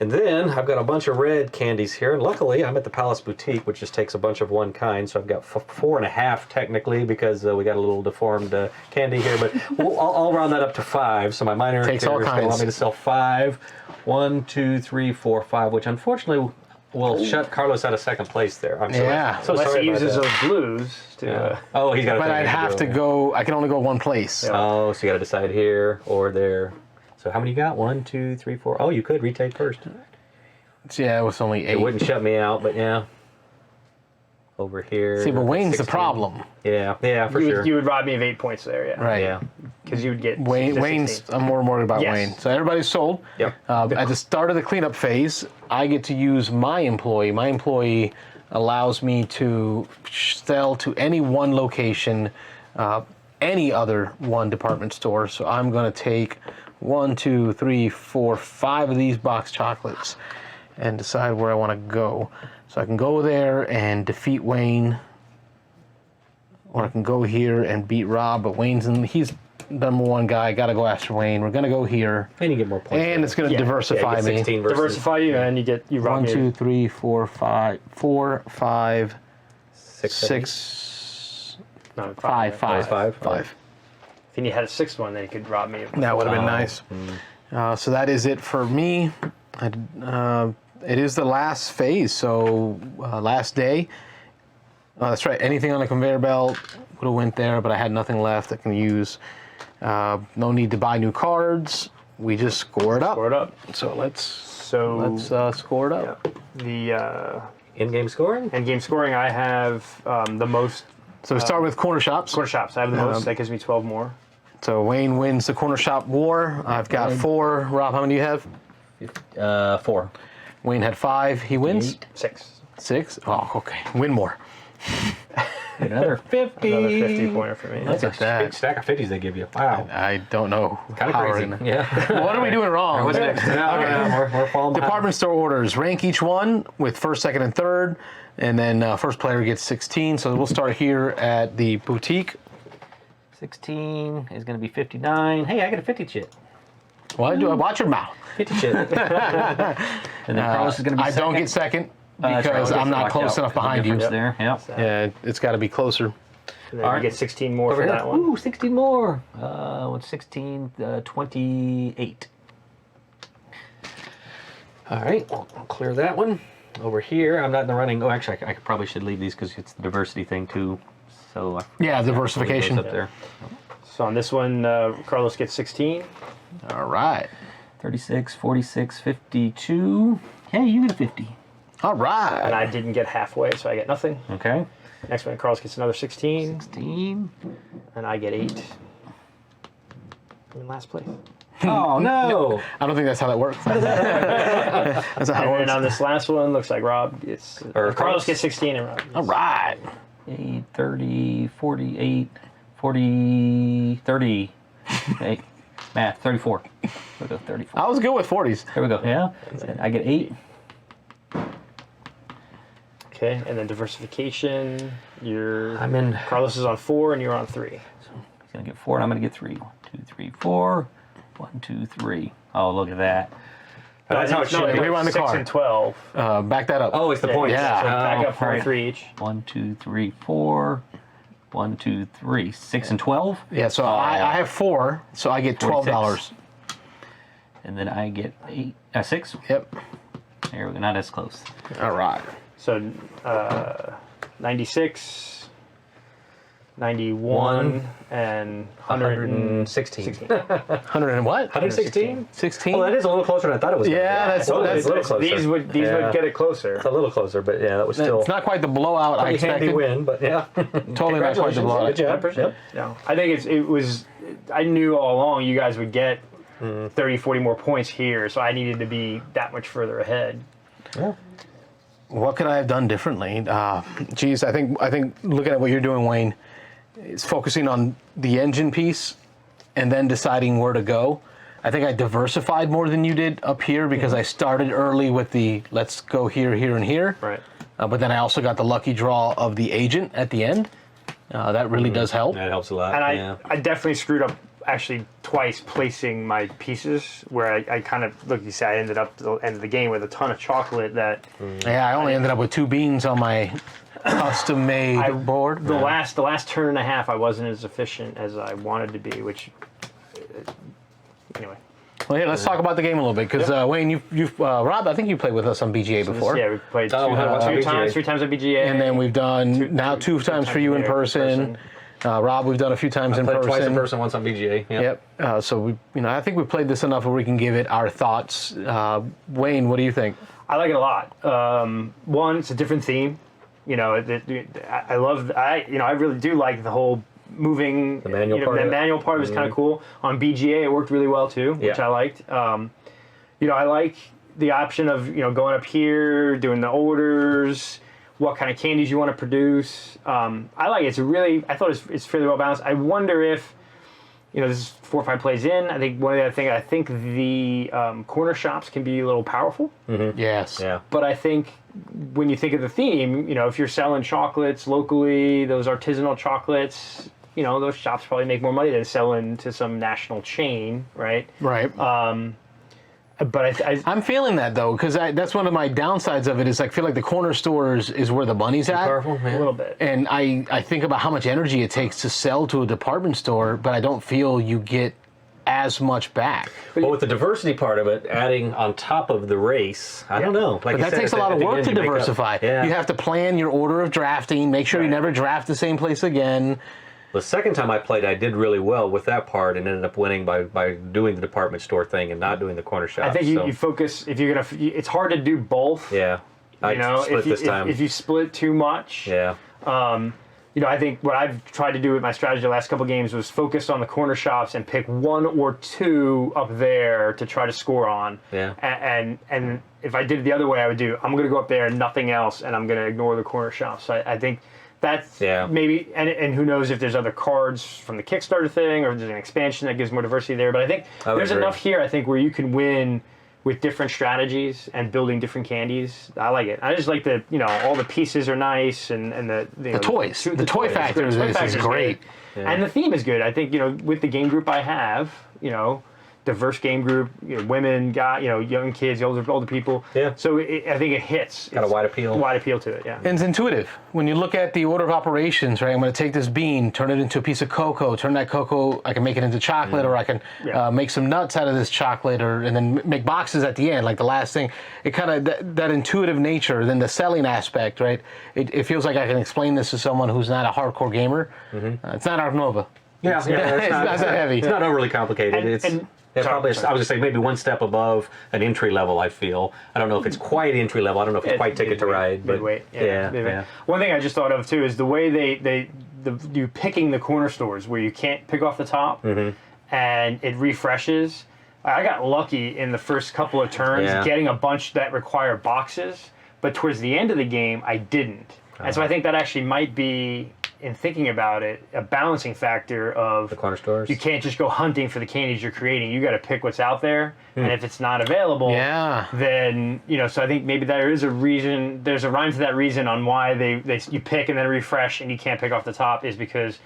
And then I've got a bunch of red candies here, and luckily I'm at the Palace Boutique, which just takes a bunch of one kind, so I've got 4.5 technically, because we got a little deformed candy here, but I'll round that up to 5, so my minor Takes all carrier is going to allow kinds. me to sell 5. 1, 2, 3, 4, 5, which unfortunately will shut Carlos out of second place there. I'm sorry. Yeah. So unless sorry he about uses that. those blues to... Oh, he's got to. But I'd have to go, I can only go one place. Yeah. Oh, so you got to decide here or there. So how many you got? 1, 2, 3, 4. Oh, you could retake first. Yeah, it was only 8. It wouldn't shut me out, but yeah. Over here. See, but Wayne's the 16. problem. Yeah, for sure. You would rob me of 8 points there, yeah. Right. Yeah. Because you would get Wayne's, 16. I'm more worried about Yes. Wayne. So everybody's sold. Yep. At the start of the cleanup phase, I get to use my employee. My employee allows me to sell to any one location, any other one department store. So I'm going to take 1, 2, 3, 4, 5 of these box chocolates and decide where I want to go. So I can go there and defeat Wayne, or I can go here and beat Rob, but he's number one guy. Got to go after Wayne. We're going to go here. And you get more points. And it's going to diversify you get me. 16 versus Diversify you, and you rob 1, me. 2, 3, 4, 5, 6. 6, No, 5. Five. If you had a 6th one, then you could rob me of That would have been Wow. nice. So that is it for me. It is the last phase, so last day. That's right. Anything on the conveyor belt would have went there, but I had nothing left I can use. No need to buy new cards. We just score it up. Score it up. So let's score it up. The In-game scoring? end-game scoring, I have the most So we start with corner shops. corner shops. I have the most. That gives me 12 more. So Wayne wins the corner shop war. I've got 4. Rob, how many do you have? 4. Wayne had 5. He wins. 6. 6. Oh, okay. Win more. Another 50. Another 50 pointer for me. That's a Look at that. big stack of 50s they give you. Wow. I don't know. Kind of how we're crazy. gonna- Yeah. What are we doing wrong? What's next? We're falling behind. Department store orders. Rank each one with first, second, and third. And then first player gets 16. So we'll start here at the boutique. 16 is going to be 59. Hey, I got a 50 chit. What? Watch your mouth. 50 chit. And then Carlos is going to be I second. don't get second That's right, because we'll I'm get not knocked close out enough for the behind you. difference there. Yep. Yeah, it's got to be closer. And then All you right. get 16 more Over for here. that one. Ooh, 16 more. What's 16? 28. All right, we'll clear that one. Over here, I'm not in the running. Oh, actually, I probably should leave these because it's the diversity thing too. So Yeah, I'll leave those diversification. up there. So on this one, Carlos gets 16. All right. 36, 46, 52. Hey, you get a 50. All And right. I didn't get halfway, so I get nothing. Okay. Next one, Carlos gets another 16. 16. And I get 8. I'm in last place. Oh, no. I don't think that's how that works. That's not how it And works. then on this last one, looks like Rob gets... Or Carlos gets 16 and Rob gets... All right. 8, 30, 48, 40, 30. Hey, math, 34. We'll go 34. I was good with 40s. Here we go. Yeah. I get 8. Okay, and then diversification, I'm in. Carlos is on 4 and you're on 3. So he's going to get 4 and I'm going to get 3. 1, 2, 3, 4. 1, 2, 3. Oh, look at that. That's how it should be. we run the 6 car. and 12. Back that up. Oh, it's the points. Yeah. So back up 4 right. and 3 each. 1, 2, 3, 4. 1, 2, 3. 6 and 12. Yeah, so I have 4, so I get $12. 46. And then I get 6. Yep. There we go. Not as close. All right. So 96, 91, and 116. 16. 100 and what? 116? 16? Well, that is a little closer than I thought it was. gonna Yeah, be. that's- Totally, that's- it's a little closer. These would Yeah. get it closer. It's a little closer, but yeah, that was still It's not quite the blowout I pretty handy expected. win, but yeah. Totally not quite the blowout. Good job. Yep. No, I think it was. I knew all along you guys would get 30, 40 more points here, so I needed to be that much further ahead. Yeah. What could I have done differently? Geez, I think looking at what you're doing, Wayne, is focusing on the engine piece and then deciding where to go. I think I diversified more than you did up here because I started early with the let's go here, here, and here. Right. But then I also got the lucky draw of the agent at the end. That really does help. That helps a lot. And I definitely screwed up actually twice placing my pieces where I kind of, look, you said I ended up at the end of the game with a ton of chocolate that... Yeah, I only ended up with 2 beans on my custom-made board. The last turn and a half, I wasn't as efficient as I wanted to be, which... Anyway. Well, here, let's talk about the game a little bit, because Wayne, you've Rob, I think you played with us on BGA before. Yeah, we played three times on BGA. And then we've done two times for you in person. Rob, we've done a few times in person. Twice in person, once on BGA. Yep. So I think we've played this enough where we can give it our thoughts. Wayne, what do you think? I like it a lot. One, it's a different theme. I love. I really do like the whole moving. The manual part. The manual part was kind of cool. On BGA, it worked really well too, which I liked. I like the option of going up here, doing the orders, what kind of candies you want to produce. I like it. I thought it's fairly well balanced. I wonder if, this is 4 or 5 plays in. I think one of the other things, I think the corner shops can be a little powerful. Mm-hmm. Yes. Yeah. But I think when you think of the theme, if you're selling chocolates locally, those artisanal chocolates, those shops probably make more money than selling to some national chain, right? Right. But I'm feeling that though, because that's one of my downsides of it is I feel like the corner stores is where the money's at. Powerful, a little bit. And I think about how much energy it takes to sell to a department store, but I don't feel you get as much back. Well, with the diversity part of it, adding on top of the race, I don't know. But that takes a lot of work to diversify. Yeah. You have to plan your order of drafting, make sure you never draft the same place again. The second time I played, I did really well with that part and ended up winning by doing the department store thing and not doing the corner shop. I think you focus, if you're going to, it's hard to do both. Yeah. I split this time. If you split too much. Yeah. I think what I've tried to do with my strategy the last couple of games was focus on the corner shops and pick 1 or 2 up there to try to score on. Yeah. And if I did it the other way, I'm going to go up there and nothing else, and I'm going to ignore the corner shops. So I think that's maybe, and who knows if there's other cards from the Kickstarter thing or there's an expansion that gives more diversity there. But I think there's enough here, I think, where you can win with different strategies and building different candies. I like it. I just like all the pieces are nice and the toys. The toy factor is great. Yeah. And the theme is good. I think, with the game group I have, diverse game group, women, young kids, older people. Yeah. So I think it hits. Got a wide appeal. Wide appeal to it, yeah. And it's intuitive. When you look at the order of operations, right, I'm going to take this bean, turn it into a piece of cocoa, turn that cocoa, I can make it into chocolate, or I can make some nuts out of this chocolate, and then make boxes at the end, like the last thing. It kind of, that intuitive nature, then the selling aspect, right, it feels like I can explain this to someone who's not a hardcore gamer. It's not Arc Nova. Yeah, it's not that heavy. It's not overly complicated. Probably, I would just say maybe one step above an entry level. I feel. I don't know if it's quite entry level. I don't know if it's quite Ticket to Ride. But midweight. Yeah. One thing I just thought of too is the way you picking the corner stores where you can't pick off the top and it refreshes. I got lucky in the first couple of turns getting a bunch that require boxes, but towards the end of the game I didn't. And so I think that actually might be, in thinking about it, a balancing factor of the corner stores. You can't just go hunting for the candies you're creating. You got to pick what's out there, and if it's not available, then So I think maybe there is a reason. There's a rhyme to that reason on why you pick and then refresh, and you can't pick off the top is because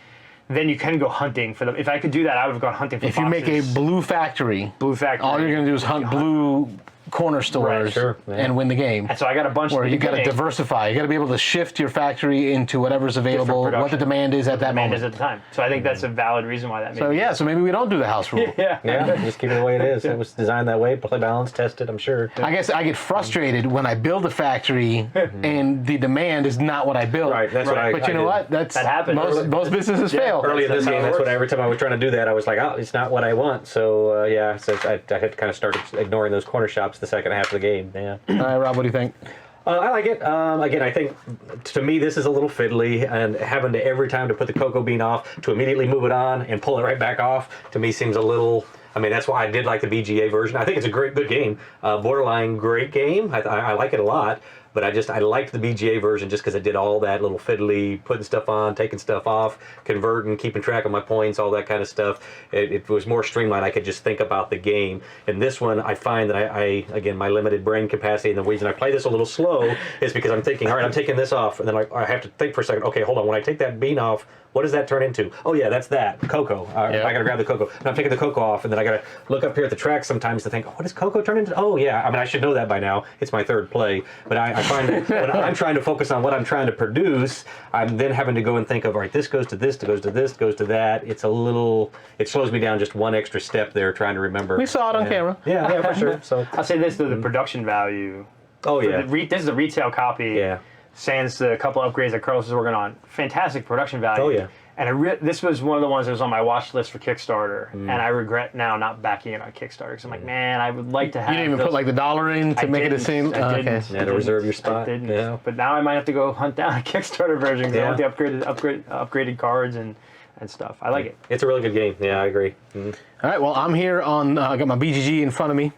then you can go hunting for them. If I could do that, I would have gone hunting for. If you make a blue factory, all you're going to do is hunt blue corner stores and win the game. And so I got a bunch where you got to diversify. You got to be able to shift your factory into whatever's available, what the demand is at that moment. Is at the time. So I think that's a valid reason why that makes so maybe we don't do the house rule. Just keep it the way it is. It was designed that way, play balance, tested, I'm sure. I guess I get frustrated when I build a factory and the demand is not what I built. Right, that's what But you know what? That happens. Most businesses fail. Early in this game, that's what every time I was trying to do that, I was like, oh, it's not what I want. So so I had to kind of start ignoring those corner shops the second half of the game. Yeah. All right, Rob, what do you think? I like it. Again, I think to me this is a little fiddly, and having to every time to put the cocoa bean off to immediately move it on and pull it right back off to me seems a little. I mean, that's why I did like the BGA version. I think it's a good game, borderline great game. I like it a lot. but I liked the BGA version just because it did all that little fiddly, putting stuff on, taking stuff off, converting, keeping track of my points, all that kind of stuff. It was more streamlined. I could just think about the game. And this one, I find that I again, my limited brain capacity, and the reason I play this a little slow is because I'm thinking, all right, I'm taking this off, and then I have to think for a second, okay, hold on, when I take that bean off, what does that turn into? Oh yeah, that's that, cocoa. I gotta grab the cocoa. And I'm taking the cocoa off, and then I gotta look up here at the track sometimes to think, oh, what does cocoa turn into? Oh yeah, I mean, I should know that by now. It's my third play. But I find that when I'm trying to focus on what I'm trying to produce, I'm then having to go and think of, all right, this goes to this, goes to this, goes to that. It slows me down just one extra step there trying to remember. We saw it on camera. Yeah, for sure. So I'll say this, though, the production value. Oh yeah. This is a retail copy. Yeah. Sans the couple upgrades that Carlos is working on. Fantastic production value. Oh yeah. And this was one of the ones that was on my watch list for Kickstarter, and I regret now not backing it on Kickstarter because I'm like, man, I would like to have. You didn't even put like the dollar in to make it the same. I didn't. Okay. Yeah, to reserve your spot. I didn't. Yeah. But now I might have to go hunt down a Kickstarter version because I want the upgraded cards and stuff. I like it. It's a really good game. Yeah, I agree. All right, well, I'm here on, I got my BGG in front of me.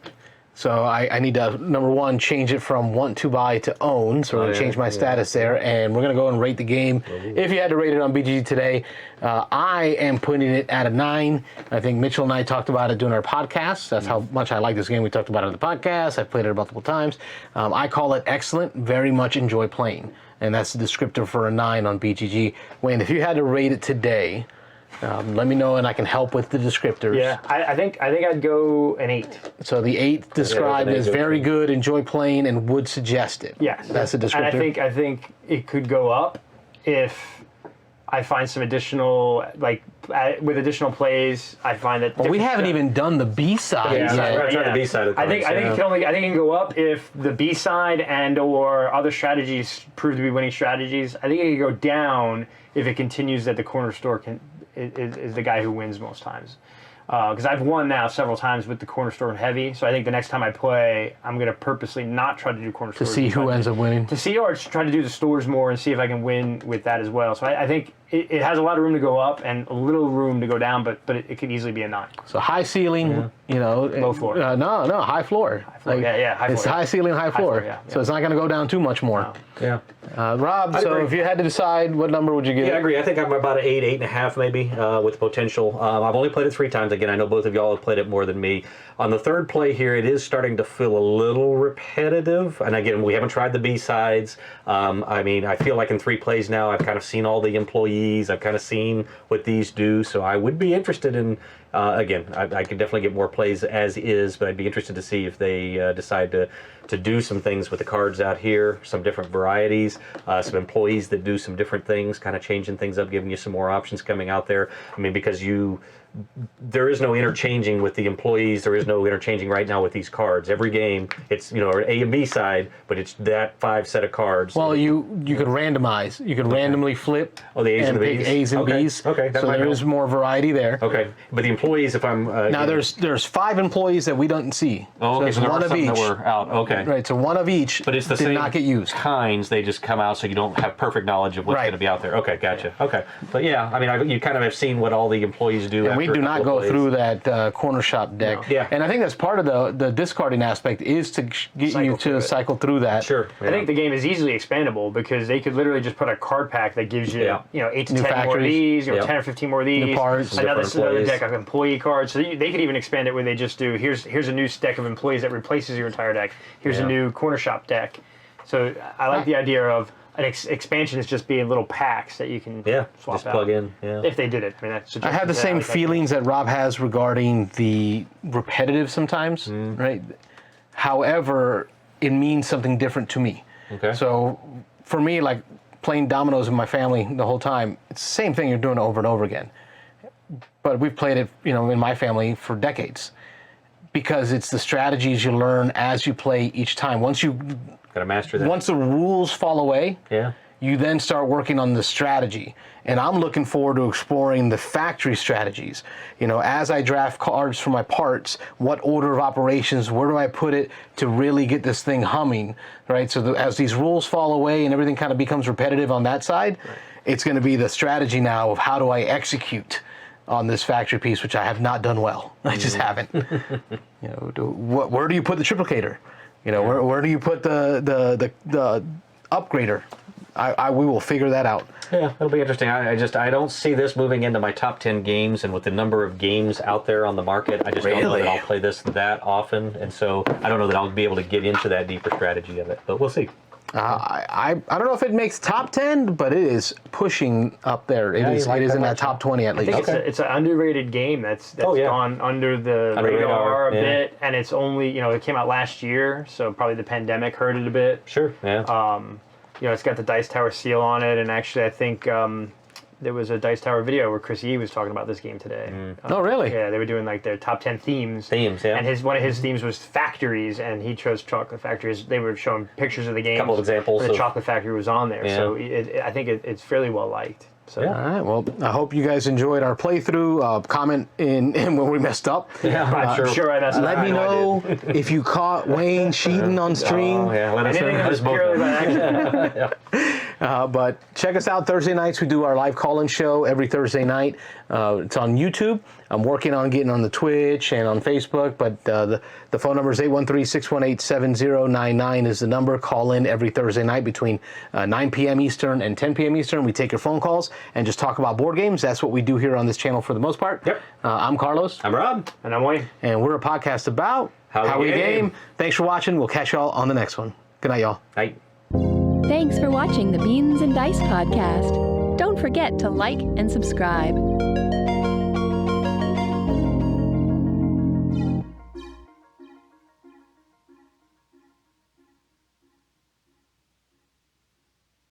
So I need to, number one, change it from want to buy to own. So we're going to change my status there. And we're going to go and rate the game. If you had to rate it on BGG today, I am putting it at a 9. I think Mitchell and I talked about it during our podcast. That's how much I like this game. We talked about it on the podcast. I've played it multiple times. I call it excellent. Very much enjoy playing. And that's the descriptor for a 9 on BGG. Wayne, if you had to rate it today, let me know and I can help with the descriptors. Yeah, I think I'd go an 8. So the 8 described as very good, enjoy playing, and would suggest it. Yes, that's a descriptor. And I think it could go up if I find some additional, like with additional plays. I find that. Well, we haven't even done the B side yet. We're trying the B side of the I think it can go up if the B side and or other strategies prove to be winning strategies. I think it can go down if it continues that the corner store is the guy who wins most times. Because I've won now several times with the corner store and heavy, so I think the next time I play, I'm going to purposely not try to do corner stores. To see who ends up winning. To see, or try to do the stores more and see if I can win with that as well. So I think it has a lot of room to go up and a little room to go down, but it could easily be a 9. So high ceiling, low floor. No, high floor. High floor. High floor. It's high ceiling, high floor. Yeah. So it's not going to go down too much more. No. Yeah. Rob, so if you had to decide, what number would you give? Yeah, I agree. I think I'm about an 8, 8.5 maybe, with potential. I've only played it 3 times. Again, I know both of y'all have played it more than me. On the third play here, it is starting to feel a little repetitive. And again, we haven't tried the B-sides. I mean, I feel like in 3 plays now, I've kind of seen all the employees. I've kind of seen what these do. So I would be interested in, again, I could definitely get more plays as is, but I'd be interested to see if they decide to do some things with the cards out here, some different varieties, some employees that do some different things, kind of changing things up, giving you some more options coming out there. I mean, because there is no interchanging with the employees. There is no interchanging right now with these cards. Every game, it's an A and B side, but it's that 5 set of cards. Well, you could randomize. You could randomly flip. Oh, the A's and the pick B's. A's and B's. Okay, that so might there is help. more variety there. Okay, but the employees, if I'm Now there's 5 employees that we don't see. Oh, okay, so so there one are of some each. that were out. Okay, Right, so one of each. but it's the did same not get used. kinds. They just come out, so you don't have perfect knowledge of what's Right. going to be out there. Okay, gotcha. Okay, but yeah, I mean, you kind of have seen what all the employees do. And we after do a not couple go of plays. through that corner shop deck. No. Yeah. And I think that's part of the discarding aspect is to get Cycle you through to it. cycle through that. Sure. I think the game is easily expandable because they could literally just put a card pack that gives you, 8 to New 10 more of factories. thee, Yep. 10 or 15 more of these. New parts. Another Different employees. deck of employee cards. So they could even expand it where they just do, here's a new deck of employees that replaces your entire deck. Here's a new corner shop deck. So I like the idea of an expansion is just being little packs that you can swap just out. plug in. Yeah. If they did it. I mean, that's I have the same feelings that Rob has regarding the repetitive sometimes, right? However, it means something different to me. Okay. So for me, like playing dominoes with my family the whole time, it's the same thing you're doing over and over again. But we've played it, in my family for decades because it's the strategies you learn as you play each time. Once Gotta master that. the rules fall away, Yeah. you then start working on the strategy. And I'm looking forward to exploring the factory strategies. As I draft cards for my parts, what order of operations, where do I put it to really get this thing humming, right? So as these rules fall away and everything kind of becomes repetitive on that side, it's going to be the strategy now of how do I execute on this factory piece, which I have not done well. I just haven't. Where do you put the triplicator? You know, where do you put the upgrader? We will figure that out. Yeah, it'll be interesting. I don't see this moving into my top 10 games, and with the number of games out there on the market, I just don't know that I'll play this that often, and so I don't know that I'll be able to get into that deeper strategy of it, but we'll see. I don't know if it makes top 10, but it is pushing up there. It is in that top 20 at least. I think it's an underrated game that's gone under the radar a bit, and it's only, it came out last year, so probably the pandemic hurt it a bit. Sure, yeah. It's got the Dice Tower seal on it, and actually I think there was a Dice Tower video where Chris E was talking about this game today. Oh, really? Yeah, they were doing like their top 10 themes. Yeah. And one of his themes was factories, and he chose chocolate factories. They were showing pictures of the game. A couple of examples. The chocolate factory was on there, so I think it's fairly well liked. So. All right. Well, I hope you guys enjoyed our playthrough. Comment in when we messed up. Yeah, I'm sure I messed up. Let me know if you caught Wayne cheating on stream. Oh, yeah. Let us know. Anything that was purely by accident. But check us out Thursday nights. We do our live call-in show every Thursday night. It's on YouTube. I'm working on getting on the Twitch and on Facebook, but the phone number is 813-618-7099 is the number. Call in every Thursday night between 9 p.m. Eastern and 10 p.m. Eastern. We take your phone calls and just talk about board games. That's what we do here on this channel for the most part. Yep. I'm Carlos. I'm Rob. And I'm Wayne. And we're a podcast about how we game. Thanks for watching. We'll catch y'all on the next one. Good night, y'all. Night. Thanks for watching the Beans and Dice podcast. Don't forget to like and subscribe.